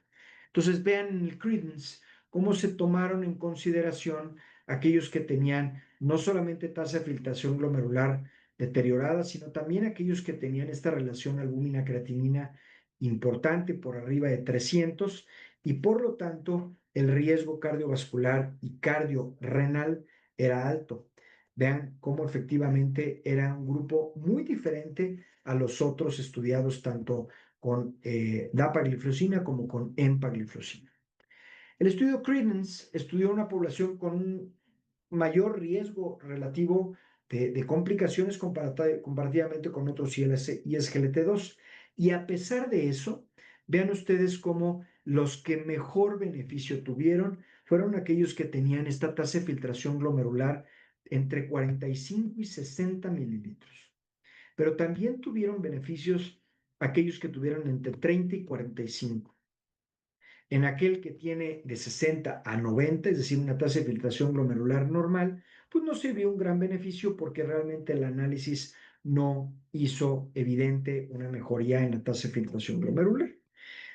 Entonces vean en el Credence cómo se tomaron en consideración aquellos que tenían no solamente tasa de filtración glomerular deteriorada, sino también aquellos que tenían esta relación albúmina-creatinina importante por arriba de 300 y por lo tanto el riesgo cardiovascular y cardiorrenal era alto. Vean cómo efectivamente era un grupo muy diferente a los otros estudiados tanto con dapagliflozina como con empagliflozina. El estudio Credence estudió una población con un mayor riesgo relativo de complicaciones comparativamente con otros ISGLT2. Y a pesar de eso, vean ustedes cómo los que mejor beneficio tuvieron fueron aquellos que tenían esta tasa de filtración glomerular entre 45 y 60 mililitros. Pero también tuvieron beneficios aquellos que tuvieron entre 30 y 45. En aquel que tiene de 60 a 90, es decir, una tasa de filtración glomerular normal, pues no se vio un gran beneficio porque realmente el análisis no hizo evidente una mejoría en la tasa de filtración glomerular.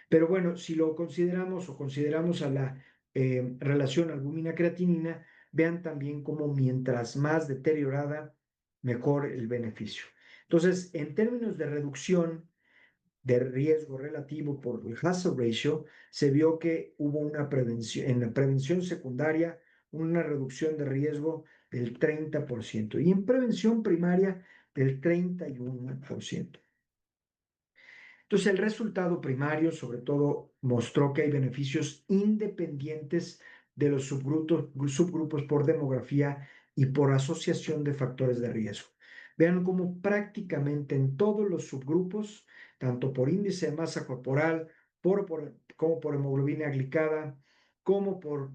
Pero bueno, si lo consideramos o consideramos a la relación albúmina-creatinina, vean también cómo mientras más deteriorada, mejor el beneficio. Entonces, en términos de reducción de riesgo relativo por el hazard ratio, se vio que hubo una prevención, en la prevención secundaria, una reducción de riesgo del 30% y en prevención primaria del 31%. Entonces, el resultado primario, sobre todo, mostró que hay beneficios independientes de los subgrupos por demografía y por asociación de factores de riesgo. Vean cómo prácticamente en todos los subgrupos, tanto por índice de masa corporal, como por hemoglobina glicada, como por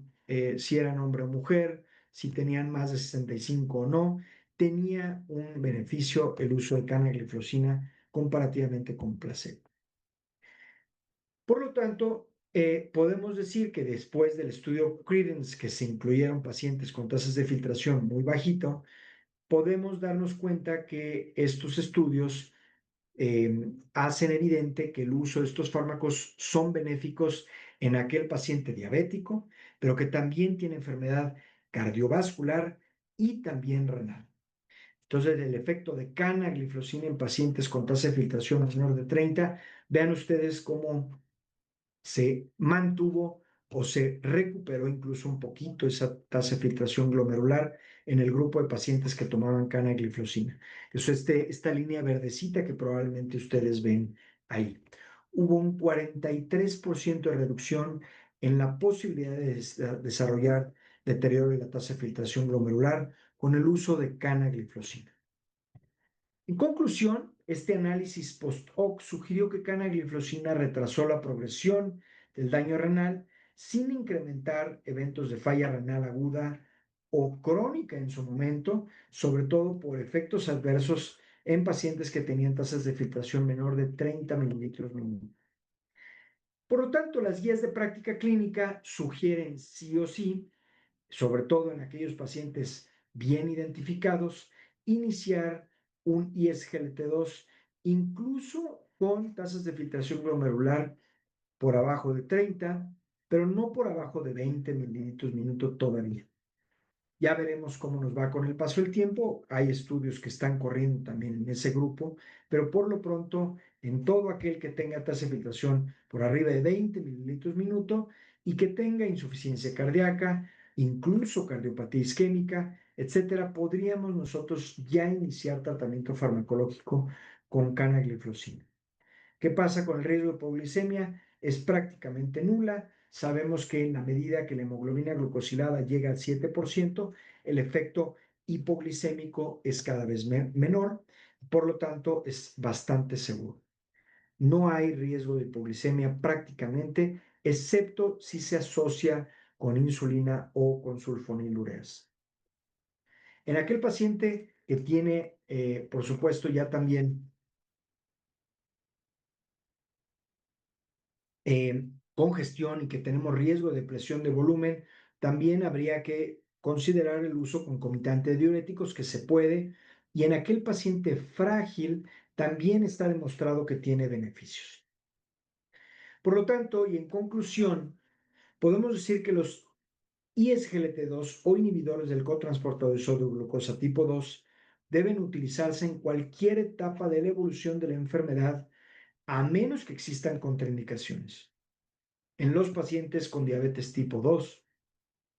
si eran hombre o mujer, si tenían más de 65 o no, tenía un beneficio el uso de canagliflozina comparativamente con placebo. Por lo tanto, podemos decir que después del estudio Credence, que se incluyeron pacientes con tasas de filtración muy bajito, podemos darnos cuenta que estos estudios hacen evidente que el uso de estos fármacos son benéficos en aquel paciente diabético, pero que también tiene enfermedad cardiovascular y también renal. Entonces, el efecto de canagliflozina en pacientes con tasa de filtración menor de 30, vean ustedes cómo se mantuvo o se recuperó incluso un poquito esa tasa de filtración glomerular en el grupo de pacientes que tomaban canagliflozina. Eso esta línea verdecita que probablemente ustedes ven ahí. Hubo un 43% de reducción en la posibilidad de desarrollar deterioro de la tasa de filtración glomerular con el uso de canagliflozina. En conclusión, este análisis post-hoc sugirió que canagliflozina retrasó la progresión del daño renal sin incrementar eventos de falla renal aguda o crónica en su momento, sobre todo por efectos adversos en pacientes que tenían tasas de filtración menor de 30 mililitros mínimo. Por lo tanto, las guías de práctica clínica sugieren sí o sí, sobre todo en aquellos pacientes bien identificados, iniciar un ISGLT2 incluso con tasas de filtración glomerular por abajo de 30, pero no por abajo de 20 mililitros minuto todavía. Ya veremos cómo nos va con el paso del tiempo. Hay estudios que están corriendo también en ese grupo, pero por lo pronto, en todo aquel que tenga tasa de filtración por arriba de 20 mililitros minuto y que tenga insuficiencia cardíaca, incluso cardiopatía isquémica, etcétera, podríamos nosotros ya iniciar tratamiento farmacológico con canagliflozina. ¿Qué pasa con el riesgo de hipoglicemia? Es prácticamente nula. Sabemos que en la medida que la hemoglobina glucosilada llega al 7%, el efecto hipoglicémico es cada vez menor, por lo tanto es bastante seguro. No hay riesgo de hipoglicemia prácticamente, excepto si se asocia con insulina o con sulfonilureas. En aquel paciente que tiene, por supuesto, ya también congestión y que tenemos riesgo de presión de volumen, también habría que considerar el uso concomitante de diuréticos, que se puede, y en aquel paciente frágil también está demostrado que tiene beneficios. Por lo tanto, y en conclusión, podemos decir que los ISGLT2 o inhibidores del cotransportador de sodio glucosa tipo 2 deben utilizarse en cualquier etapa de la evolución de la enfermedad, a menos que existan contraindicaciones. En los pacientes con diabetes tipo 2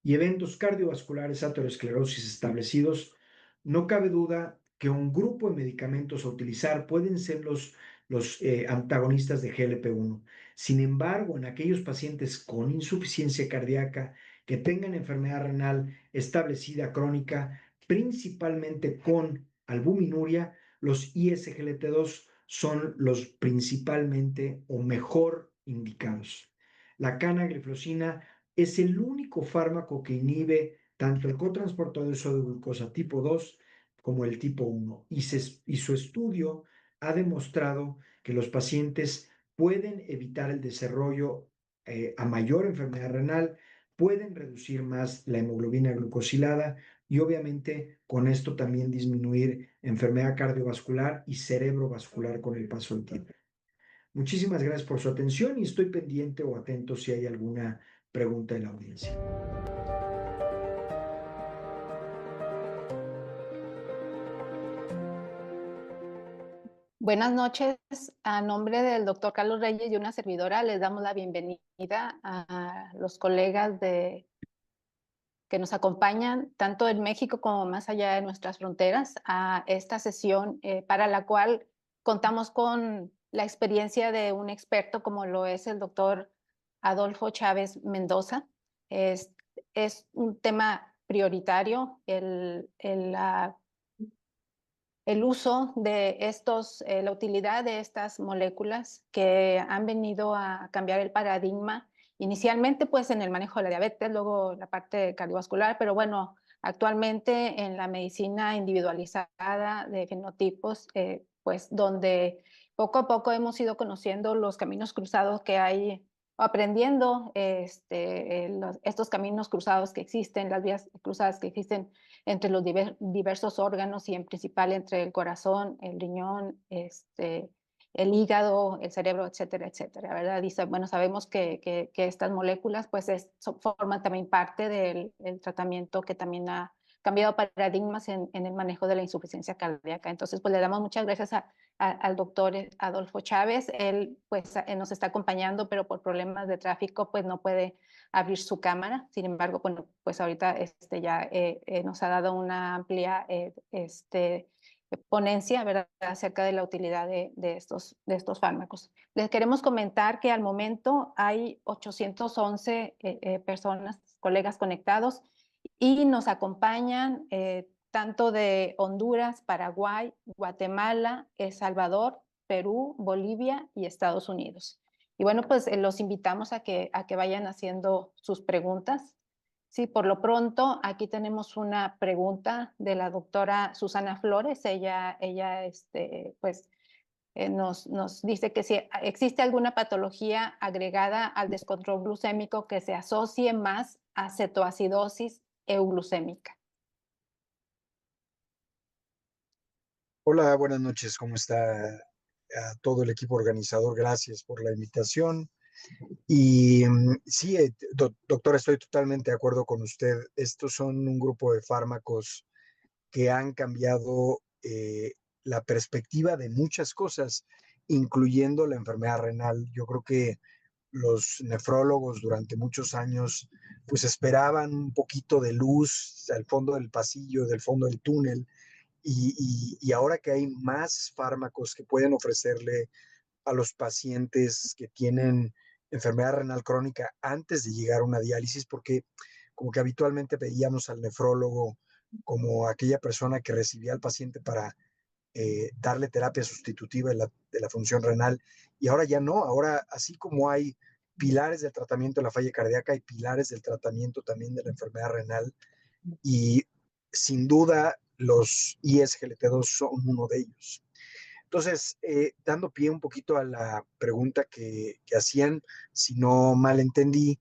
y eventos cardiovasculares aterosclerosis establecidos, no cabe duda que un grupo de medicamentos a utilizar pueden ser los los antagonistas de GLP-1. Sin embargo, en aquellos pacientes con insuficiencia cardíaca que tengan enfermedad renal establecida crónica, principalmente con albuminuria, los ISGLT2 son los principalmente o mejor indicados. La canagliflozina es el único fármaco que inhibe tanto el cotransportador de sodio glucosa tipo 2 como el tipo 1. Y su estudio ha demostrado que los pacientes pueden evitar el desarrollo a mayor enfermedad renal, pueden reducir más la hemoglobina glucosilada y obviamente con esto también disminuir enfermedad cardiovascular y cerebrovascular con el paso del tiempo. Muchísimas gracias por su atención y estoy pendiente o atento si hay alguna pregunta de la audiencia. Buenas noches. A nombre del doctor Carlos Reyes y una servidora, les damos la bienvenida a los colegas que nos acompañan, tanto en México como más allá de nuestras fronteras, a esta sesión para la cual contamos con la experiencia de un experto como lo es el doctor Adolfo Chávez Mendoza. Es un tema prioritario, el uso de la utilidad de estas moléculas que han venido a cambiar el paradigma, inicialmente pues en el manejo de la diabetes, luego la parte cardiovascular, pero bueno, actualmente en la medicina individualizada de fenotipos, pues donde poco a poco hemos ido conociendo los caminos cruzados que hay, o aprendiendo estos caminos cruzados que existen, las vías cruzadas que existen entre los diversos órganos y en principal entre el corazón, el riñón, el hígado, el cerebro, etcétera, etcétera, ¿verdad? Y bueno, sabemos que estas moléculas pues forman también parte del tratamiento que también ha cambiado paradigmas en el manejo de la insuficiencia cardíaca. Entonces, pues le damos muchas gracias al doctor Adolfo Chávez. Él pues nos está acompañando, pero por problemas de tráfico pues no puede abrir su cámara. Sin embargo, bueno, pues ahorita ya nos ha dado una amplia ponencia, ¿verdad?, acerca de la utilidad de estos fármacos. Les queremos comentar que al momento hay 811 personas, colegas conectados, y nos acompañan tanto de Honduras, Paraguay, Guatemala, El Salvador, Perú, Bolivia y Estados Unidos. Y bueno, pues los invitamos a que vayan haciendo sus preguntas. Sí, por lo pronto, aquí tenemos una pregunta de la doctora Susana Flores. Ella pues, nos dice que si existe alguna patología agregada al descontrol glucémico que se asocie más a cetoacidosis euglucémica. Hola, buenas noches. ¿Cómo está a todo el equipo organizador? Gracias por la invitación. Y sí, doctora, estoy totalmente de acuerdo con usted. Estos son un grupo de fármacos que han cambiado la perspectiva de muchas cosas, incluyendo la enfermedad renal. Yo creo que los nefrólogos durante muchos años pues esperaban un poquito de luz al fondo del pasillo, del fondo del túnel, y ahora que hay más fármacos que pueden ofrecerle a los pacientes que tienen enfermedad renal crónica antes de llegar a una diálisis, porque como que habitualmente veíamos al nefrólogo como aquella persona que recibía al paciente para darle terapia sustitutiva de la función renal, y ahora ya no. Ahora, así como hay pilares del tratamiento de la falla cardíaca, hay pilares del tratamiento también de la enfermedad renal, y sin duda los ISGLT2 son uno de ellos. Entonces, dando pie un poquito a la pregunta que hacían, si no mal entendí,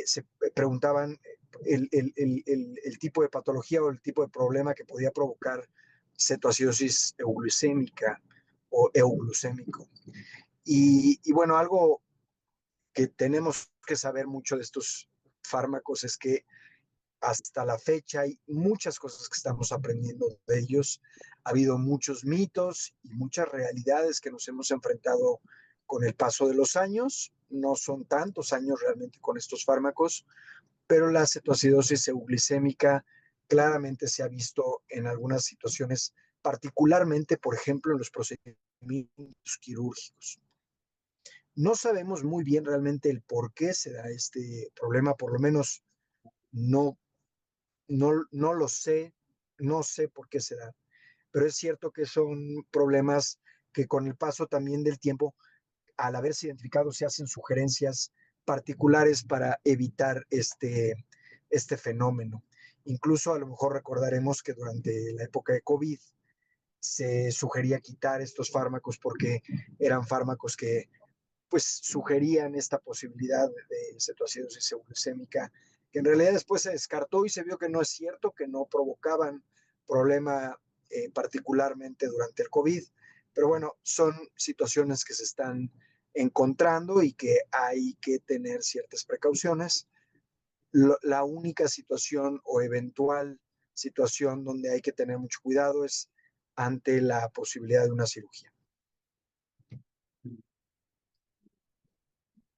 se preguntaban el tipo de patología o el tipo de problema que podía provocar cetoacidosis euglucémica o euglucémico. Y bueno, algo que tenemos que saber mucho de estos fármacos es que hasta la fecha hay muchas cosas que estamos aprendiendo de ellos. Ha habido muchos mitos y muchas realidades que nos hemos enfrentado con el paso de los años. No son tantos años realmente con estos fármacos, pero la cetoacidosis euglicémica claramente se ha visto en algunas situaciones, particularmente, por ejemplo, en los procedimientos procedimientos quirúrgicos. No sabemos muy bien realmente el por qué se da este problema, por lo menos no, no lo sé, no sé por qué se da, pero es cierto que son problemas que con el paso también del tiempo, al haberse identificado, se hacen sugerencias particulares para evitar este fenómeno. Incluso a lo mejor recordaremos que durante la época de COVID se sugería quitar estos fármacos porque eran fármacos que pues sugerían esta posibilidad de cetoacidosis glucémica, que en realidad después se descartó y se vio que no es cierto, que no provocaban problema particularmente durante el COVID. Pero bueno, son situaciones que se están encontrando y que hay que tener ciertas precauciones. La única situación o eventual situación donde hay que tener mucho cuidado es ante la posibilidad de una cirugía.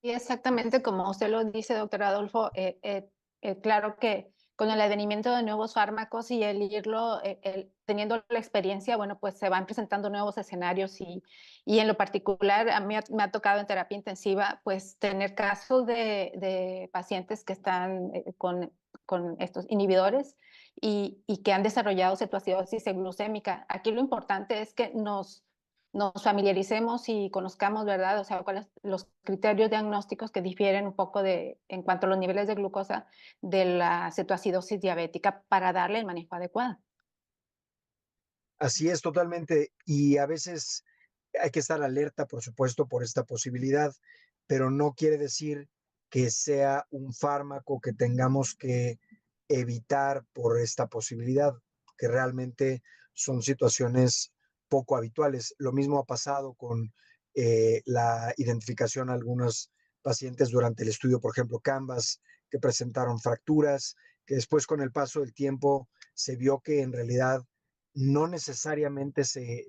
Y exactamente como usted lo dice, doctor Adolfo, claro que con el advenimiento de nuevos fármacos y el irlo teniendo la experiencia, bueno, pues se van presentando nuevos escenarios y en lo particular a mí me ha tocado en terapia intensiva, pues tener casos de pacientes que están con estos inhibidores y que han desarrollado cetoacidosis glucémica. Aquí lo importante es que nos familiaricemos y conozcamos, ¿verdad? O sea, cuáles los criterios diagnósticos que difieren un poco en cuanto a los niveles de glucosa de la cetoacidosis diabética para darle el manejo adecuado. Así es, totalmente. Y a veces hay que estar alerta, por supuesto, por esta posibilidad, pero no quiere decir que sea un fármaco que tengamos que evitar por esta posibilidad, que realmente son situaciones poco habituales. Lo mismo ha pasado con la identificación de algunos pacientes durante el estudio, por ejemplo, Canvas, que presentaron fracturas, que después con el paso del tiempo se vio que en realidad no necesariamente se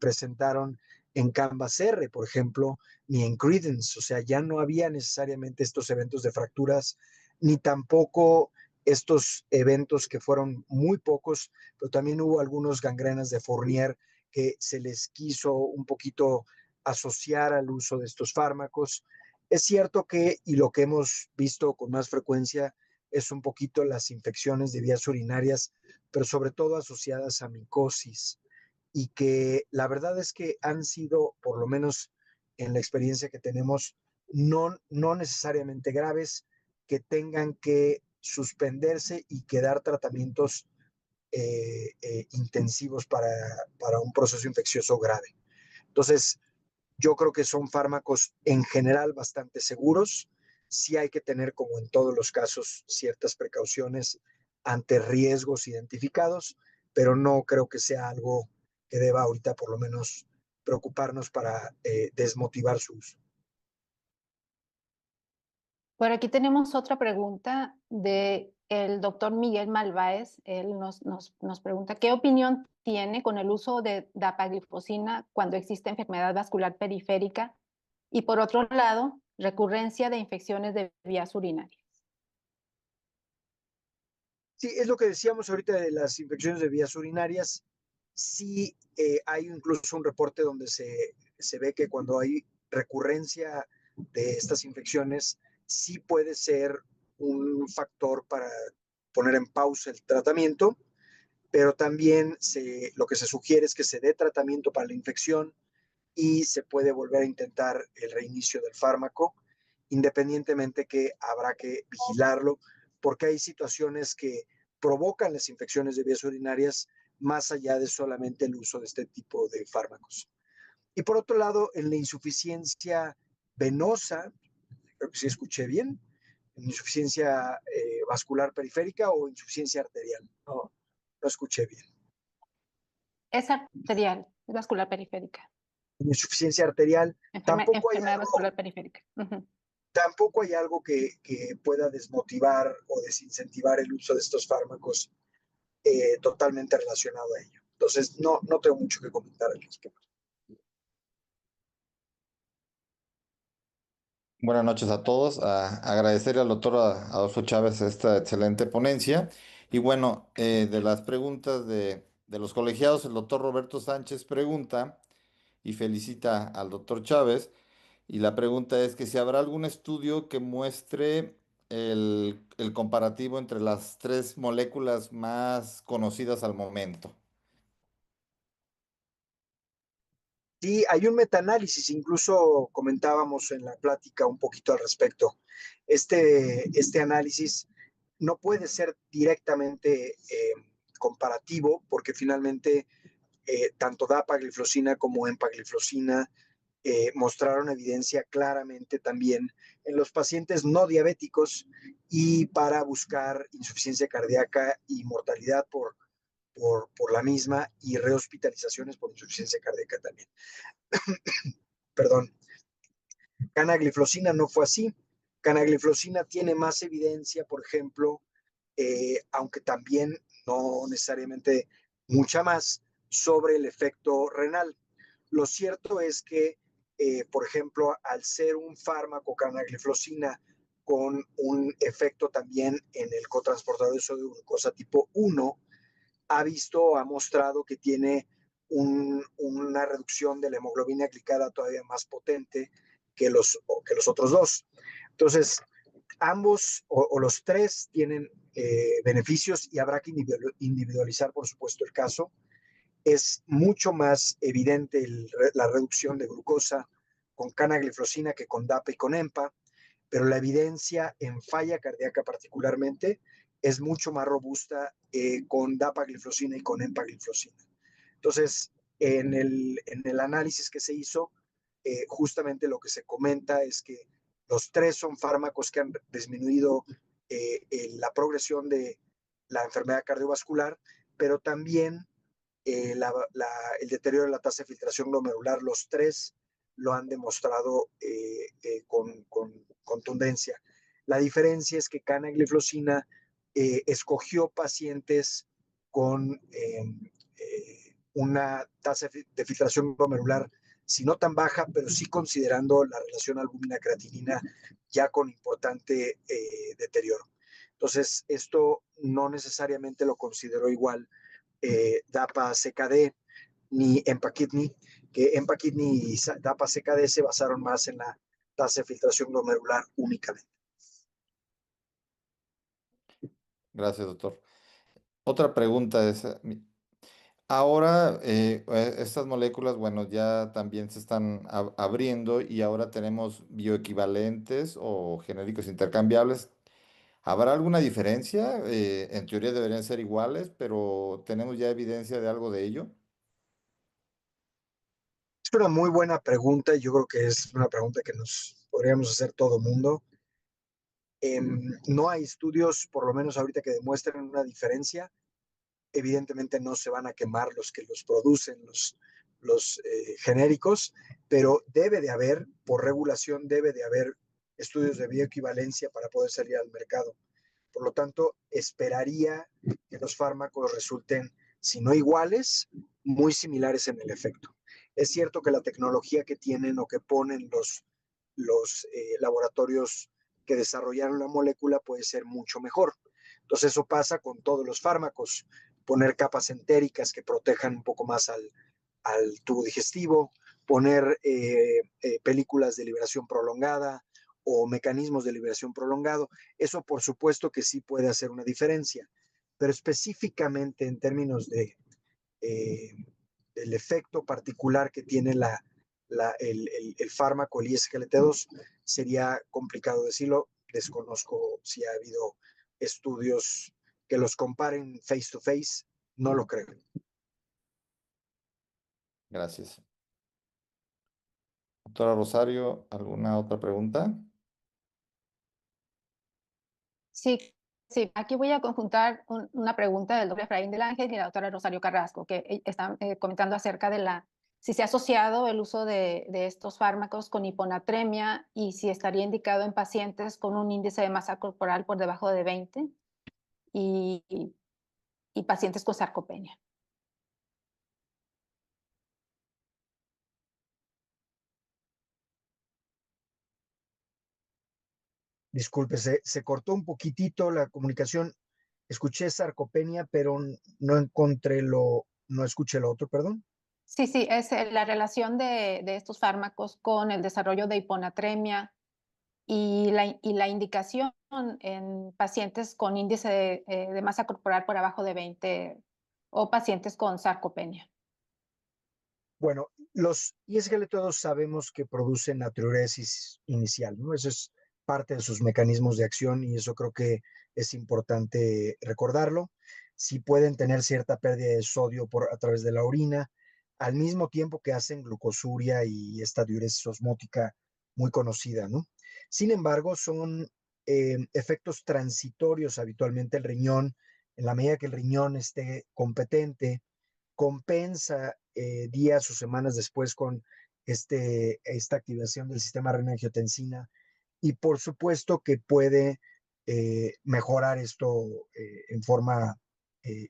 presentaron en Canvas R, por ejemplo, ni en Credence. O sea, ya no había necesariamente estos eventos de fracturas, ni tampoco estos eventos que fueron muy pocos, pero también hubo algunos gangrenas de Fournier que se les quiso un poquito asociar al uso de estos fármacos. Es cierto que, y lo que hemos visto con más frecuencia, es un poquito las infecciones de vías urinarias, pero sobre todo asociadas a micosis, y que la verdad es que han sido, por lo menos en la experiencia que tenemos, no necesariamente graves, que tengan que suspenderse y que dar tratamientos intensivos para un proceso infeccioso grave. Entonces, yo creo que son fármacos en general bastante seguros. Sí hay que tener, como en todos los casos, ciertas precauciones ante riesgos identificados, pero no creo que sea algo que deba ahorita por lo menos preocuparnos para desmotivar su uso. Por aquí tenemos otra pregunta de el doctor Miguel Malváez. Él nos pregunta, ¿qué opinión tiene con el uso de dapaglifosina cuando existe enfermedad vascular periférica? Y por otro lado, recurrencia de infecciones de vías urinarias. Sí, es lo que decíamos ahorita de las infecciones de vías urinarias. Sí, hay incluso un reporte donde se ve que cuando hay recurrencia de estas infecciones, sí puede ser un factor para poner en pausa el tratamiento, pero también lo que se sugiere es que se dé tratamiento para la infección y se puede volver a intentar el reinicio del fármaco, independientemente que habrá que vigilarlo, porque hay situaciones que provocan las infecciones de vías urinarias más allá de solamente el uso de este tipo de fármacos. Y por otro lado, en la insuficiencia venosa, creo que sí escuché bien, insuficiencia vascular periférica o insuficiencia arterial. No escuché bien. Es arterial, es vascular periférica. Insuficiencia arterial, Enfermedad vascular periférica. Tampoco hay algo que pueda desmotivar o desincentivar el uso de estos fármacos totalmente relacionado a ello. Entonces, no tengo mucho que comentar al respecto. Buenas noches a todos. Agradecerle al doctor Adolfo Chávez esta excelente ponencia. Y bueno, de las preguntas de los colegiados, el doctor Roberto Sánchez pregunta y felicita al doctor Chávez. Y la pregunta es que si habrá algún estudio que muestre el comparativo entre las tres moléculas más conocidas al momento. Sí, hay un metaanálisis, incluso comentábamos en la plática un poquito al respecto. Este análisis no puede ser directamente comparativo porque finalmente tanto dapagliflozina como empagliflozina mostraron evidencia claramente también en los pacientes no diabéticos y para buscar insuficiencia cardíaca y mortalidad por la misma y rehospitalizaciones por insuficiencia cardíaca también. Perdón. Canagliflozina no fue así. Canagliflozina tiene más evidencia, por ejemplo, aunque también no necesariamente mucha más, sobre el efecto renal. Lo cierto es que, por ejemplo, al ser un fármaco canagliflozina con un efecto también en el cotransportador de sodio glucosa tipo 1, ha mostrado que tiene una reducción de la hemoglobina glicada todavía más potente que los otros dos. Entonces, ambos o los tres tienen beneficios y habrá que individualizar, por supuesto, el caso. Es mucho más evidente la reducción de glucosa con canagliflozina que con DAPA y con EMPA, pero la evidencia en falla cardíaca particularmente es mucho más robusta con dapagliflozina y con empagliflozina. Entonces, en el análisis que se hizo, justamente lo que se comenta es que los tres son fármacos que han disminuido la progresión de la enfermedad cardiovascular, pero también el deterioro de la tasa de filtración glomerular, los tres lo han demostrado con contundencia. La diferencia es que canagliflozina escogió pacientes con una tasa de filtración glomerular, si no tan baja, pero sí considerando la relación albúmina-creatinina ya con importante deterioro. Entonces, esto no necesariamente lo consideró igual DAPA-CKD ni EMPA-KIDNEY, que EMPA-KIDNEY y DAPA-CKD se basaron más en la tasa de filtración glomerular únicamente. Gracias, doctor. Otra pregunta es, ahora estas moléculas, bueno, ya también se están abriendo y ahora tenemos bioequivalentes o genéricos intercambiables. ¿Habrá alguna diferencia? En teoría deberían ser iguales, pero ¿tenemos ya evidencia de algo de ello? Es una muy buena pregunta y yo creo que es una pregunta que nos podríamos hacer todo mundo. No hay estudios, por lo menos ahorita, que demuestren una diferencia. Evidentemente no se van a quemar los que los producen, los genéricos, pero debe de haber, por regulación, debe de haber estudios de bioequivalencia para poder salir al mercado. Por lo tanto, esperaría que los fármacos resulten, si no iguales, muy similares en el efecto. Es cierto que la tecnología que tienen o que ponen los laboratorios que desarrollaron la molécula puede ser mucho mejor. Entonces eso pasa con todos los fármacos, poner capas entéricas que protejan un poco más al tubo digestivo, poner películas de liberación prolongada o mecanismos de liberación prolongado. Eso por supuesto que sí puede hacer una diferencia, pero específicamente en términos del efecto particular que tiene el fármaco, el ISGLT2, sería complicado decirlo. Desconozco si ha habido estudios que los comparen face to face, no lo creo. Gracias. Doctora Rosario, ¿alguna otra pregunta? Sí, sí, aquí voy a conjuntar una pregunta del doctor Efraín del Ángel y la doctora Rosario Carrasco, que están comentando acerca de si se ha asociado el uso de estos fármacos con hiponatremia y si estaría indicado en pacientes con un índice de masa corporal por debajo de 20 y pacientes con sarcopenia. Disculpe, se cortó un poquitito la comunicación. Escuché sarcopenia, pero no escuché lo otro, perdón. Sí, sí, es la relación de estos fármacos con el desarrollo de hiponatremia y la indicación en pacientes con índice de masa corporal por abajo de 20 o pacientes con sarcopenia. Bueno, los ISGLT2 sabemos que producen natriuresis inicial, ¿no? Eso es parte de sus mecanismos de acción y eso creo que es importante recordarlo. Sí pueden tener cierta pérdida de sodio a través de la orina, al mismo tiempo que hacen glucosuria y esta diuresis osmótica muy conocida, ¿no? Sin embargo, son efectos transitorios habitualmente el riñón, en la medida que el riñón esté competente, compensa días o semanas después con esta activación del sistema renina-angiotensina y por supuesto que puede mejorar esto en forma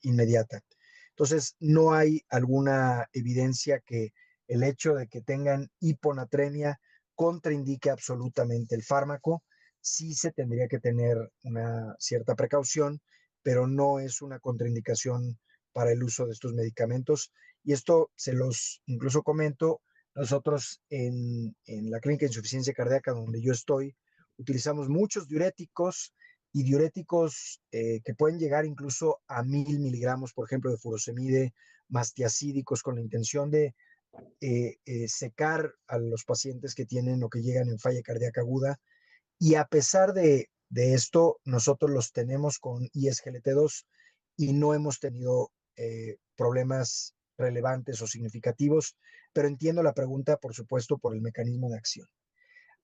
inmediata. Entonces, no hay alguna evidencia que el hecho de que tengan hiponatremia contraindique absolutamente el fármaco. Sí se tendría que tener una cierta precaución, pero no es una contraindicación para el uso de estos medicamentos. Y esto se los incluso comento, nosotros en la clínica de insuficiencia cardíaca donde yo estoy, utilizamos muchos diuréticos y diuréticos que pueden llegar incluso a 1000 miligramos, por ejemplo, de furosemide, mastiacídicos, con la intención de secar a los pacientes que tienen o que llegan en falla cardíaca aguda. Y a pesar de esto, nosotros los tenemos con ISGLT2 y no hemos tenido problemas relevantes o significativos, pero entiendo la pregunta, por supuesto, por el mecanismo de acción.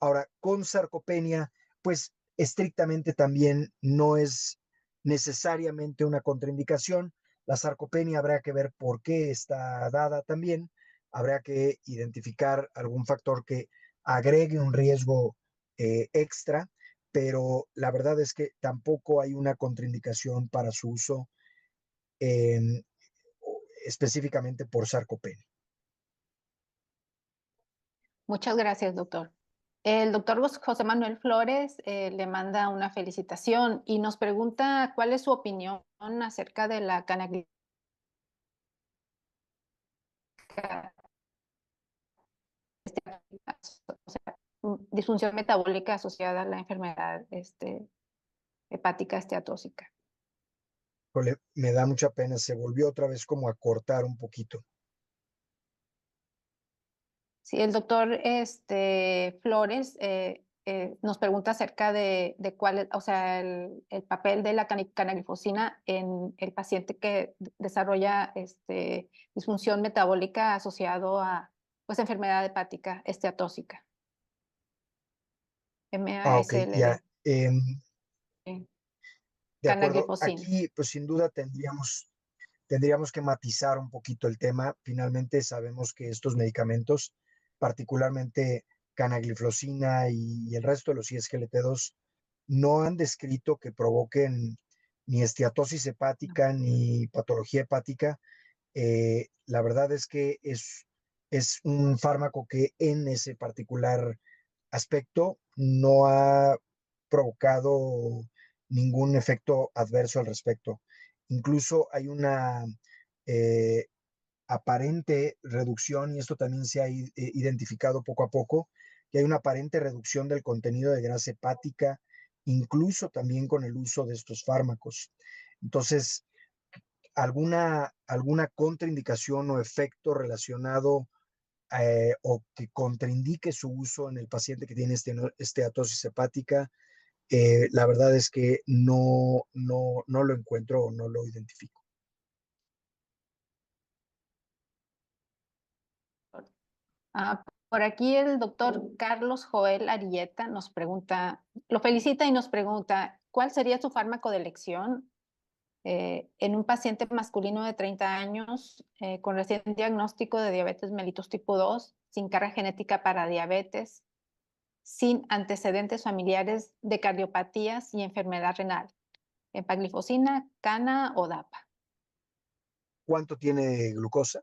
Ahora, con sarcopenia, pues estrictamente también no es necesariamente una contraindicación. La sarcopenia habrá que ver por qué está dada también. Habrá que identificar algún factor que agregue un riesgo extra, pero la verdad es que tampoco hay una contraindicación para su uso eh, específicamente por sarcopenia. Muchas gracias, doctor. El doctor José Manuel Flores le manda una felicitación y nos pregunta cuál es su opinión acerca de la canaglificación, o sea, disfunción metabólica asociada a la enfermedad hepática esteatóxica. Me da mucha pena, se volvió otra vez como a cortar un poquito. Sí, el doctor Flores nos pregunta acerca de cuál, o sea, el papel de la canaglifosina en el paciente que desarrolla disfunción metabólica asociado a pues, enfermedad hepática esteatóxica, Ok, ya. MASLD. Sí. De acuerdo. Canaglifosina. Aquí, pues sin duda tendríamos que matizar un poquito el tema. Finalmente sabemos que estos medicamentos, particularmente canagliflozina y el resto de los ISGLT2, no han descrito que provoquen ni esteatosis hepática ni patología hepática. La verdad es que es un fármaco que en ese particular aspecto no ha provocado ningún efecto adverso al respecto. Incluso hay una eh, aparente reducción, y esto también se ha identificado poco a poco, que hay una aparente reducción del contenido de grasa hepática, incluso también con el uso de estos fármacos. Entonces, alguna contraindicación o efecto relacionado o que contraindique su uso en el paciente que tiene esteatosis hepática, la verdad es que no lo encuentro o no lo identifico. Por aquí el doctor Carlos Joel Arieta nos pregunta, lo felicita y nos pregunta, ¿cuál sería su fármaco de elección en un paciente masculino de 30 años con recién diagnóstico de diabetes mellitus tipo 2, sin carga genética para diabetes, sin antecedentes familiares de cardiopatías y enfermedad renal? Empaglifosina, cana o DAPA. ¿Cuánto tiene glucosa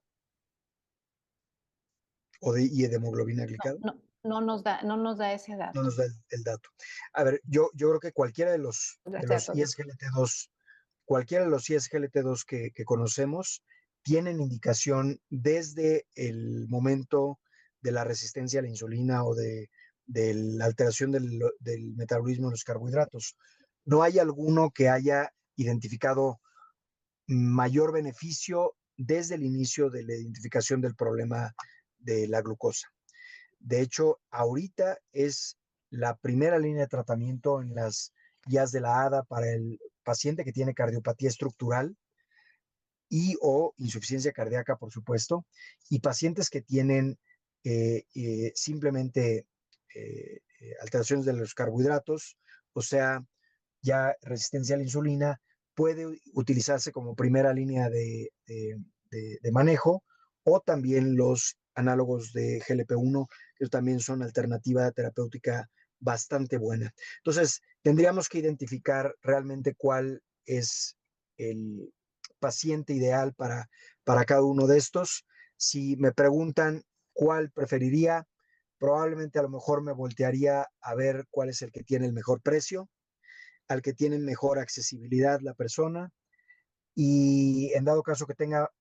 y de hemoglobina glicada? No nos da ese No dato. nos da el dato. A ver, yo creo que cualquiera de los Gracias. ISGLT2, cualquiera de los ISGLT2 que conocemos tienen indicación desde el momento de la resistencia a la insulina o de la alteración del metabolismo de los carbohidratos. No hay alguno que haya identificado mayor beneficio desde el inicio de la identificación del problema de la glucosa. De hecho, ahorita es la primera línea de tratamiento en las guías de la ADA para el paciente que tiene cardiopatía estructural y o insuficiencia cardíaca, por supuesto, y pacientes que tienen simplemente alteraciones de los carbohidratos, o sea, ya resistencia a la insulina, puede utilizarse como primera línea de manejo, o también los análogos de GLP-1, que también son alternativa terapéutica bastante buena. Entonces, tendríamos que identificar realmente cuál es el paciente ideal para cada uno de estos. Si me preguntan cuál preferiría, probablemente a lo mejor me voltearía a ver cuál es el que tiene el mejor precio, al que tiene mejor accesibilidad la persona, y en dado caso que tenga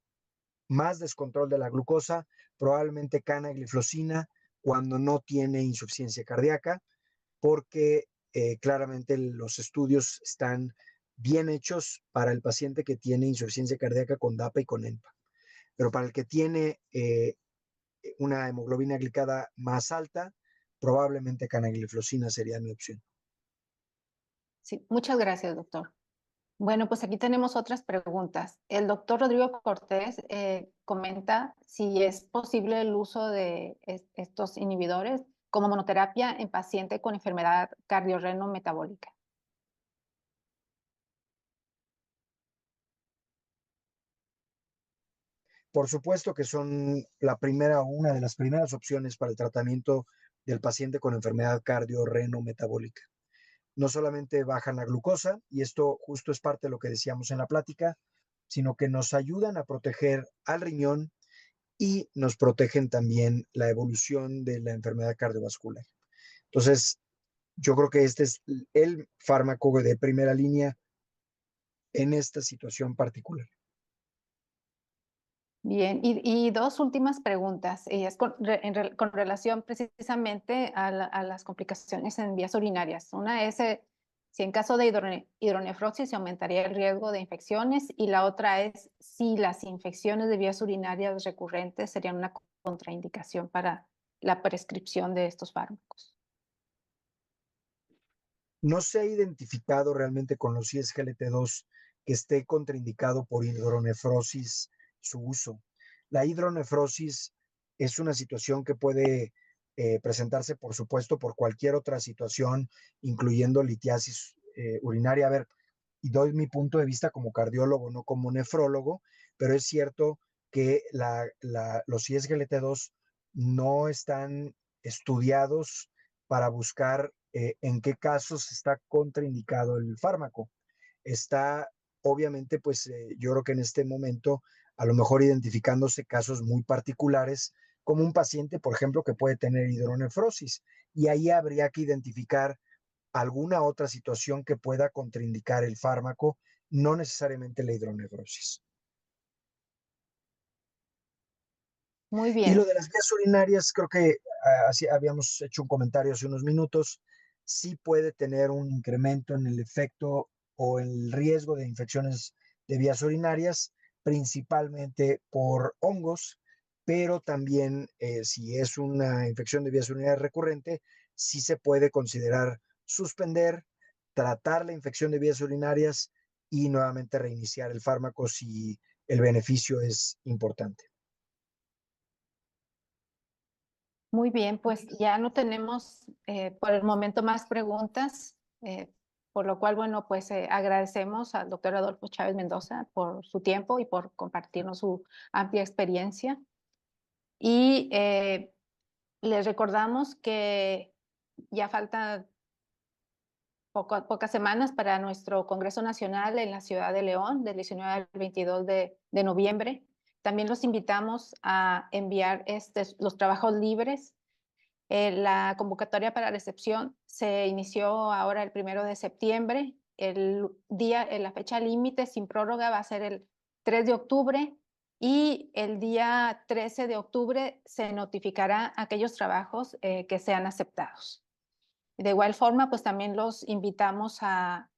más descontrol de la glucosa, probablemente canagliflozina cuando no tiene insuficiencia cardíaca, porque claramente los estudios están bien hechos para el paciente que tiene insuficiencia cardíaca con DAPA y con EMPA. Pero para el que tiene una hemoglobina glicada más alta, probablemente canagliflozina sería mi opción. Sí, muchas gracias, doctor. Bueno, pues aquí tenemos otras preguntas. El doctor Rodrigo Cortés comenta si es posible el uso de estos inhibidores como monoterapia en paciente con enfermedad cardiorreno-metabólica. Por supuesto que son una de las primeras opciones para el tratamiento del paciente con enfermedad cardiorreno-metabólica. No solamente bajan la glucosa, y esto justo es parte de lo que decíamos en la plática, sino que nos ayudan a proteger al riñón y nos protegen también la evolución de la enfermedad cardiovascular. Entonces, yo creo que este es el fármaco de primera línea en esta situación particular. Bien, y dos últimas preguntas. Y es con relación precisamente a las complicaciones en vías urinarias. Una es si en caso de hidronefrosis se aumentaría el riesgo de infecciones, y la otra es si las infecciones de vías urinarias recurrentes serían una contraindicación para la prescripción de estos fármacos. No se ha identificado realmente con los ISGLT2 que esté contraindicado por hidronefrosis su uso. La hidronefrosis es una situación que puede presentarse, por supuesto, por cualquier otra situación, incluyendo litiasis urinaria. A ver, y doy mi punto de vista como cardiólogo, no como nefrólogo, pero es cierto que los ISGLT2 no están estudiados para buscar en qué casos está contraindicado el fármaco. Está, obviamente, pues yo creo que en este momento, a lo mejor identificándose casos muy particulares, como un paciente, por ejemplo, que puede tener hidronefrosis, y ahí habría que identificar alguna otra situación que pueda contraindicar el fármaco, no necesariamente la hidronefrosis. Muy Y lo bien. de las vías urinarias, creo que así habíamos hecho un comentario hace unos minutos, sí puede tener un incremento en el efecto o el riesgo de infecciones de vías urinarias, principalmente por hongos, pero también si es una infección de vías urinarias recurrente, sí se puede considerar suspender, tratar la infección de vías urinarias y nuevamente reiniciar el fármaco si el beneficio es importante. Muy bien, pues ya no tenemos por el momento más preguntas, por lo cual, bueno, pues agradecemos al doctor Adolfo Chávez Mendoza por su tiempo y por compartirnos su amplia experiencia. Y les recordamos que ya faltan pocas semanas para nuestro Congreso Nacional en la ciudad de León, del 19 al 22 de noviembre. También los invitamos a enviar los trabajos libres. La convocatoria para recepción se inició ahora el 1 de septiembre. La fecha límite sin prórroga va a ser el 3 de octubre. y el día 13 de octubre se notificará aquellos trabajos que sean aceptados. De igual forma, pues también los invitamos a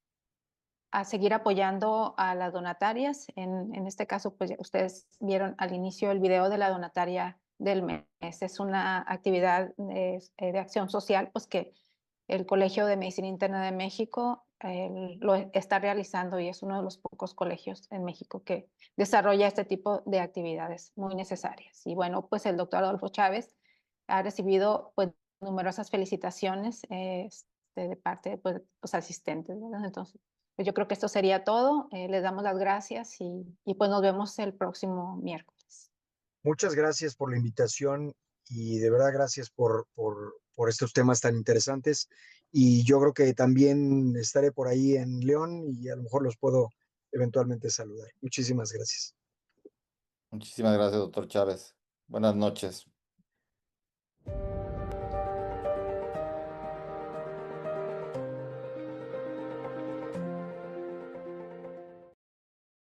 seguir apoyando a las donatarias. En este caso, pues ustedes vieron al inicio el video de la donataria del mes. Es una actividad de acción social, pues que el Colegio de Medicina Interna de México lo está realizando y es uno de los pocos colegios en México que desarrolla este tipo de actividades muy necesarias. Y bueno, pues el doctor Adolfo Chávez ha recibido pues numerosas felicitaciones de parte de pues, los asistentes, ¿verdad? Entonces, pues yo creo que esto sería todo. Les damos las gracias y pues nos vemos el próximo miércoles. Muchas gracias por la invitación y de verdad gracias por estos temas tan interesantes. Y yo creo que también estaré por ahí en León y a lo mejor los puedo eventualmente saludar. Muchísimas gracias. Muchísimas gracias, doctor Chávez. Buenas noches.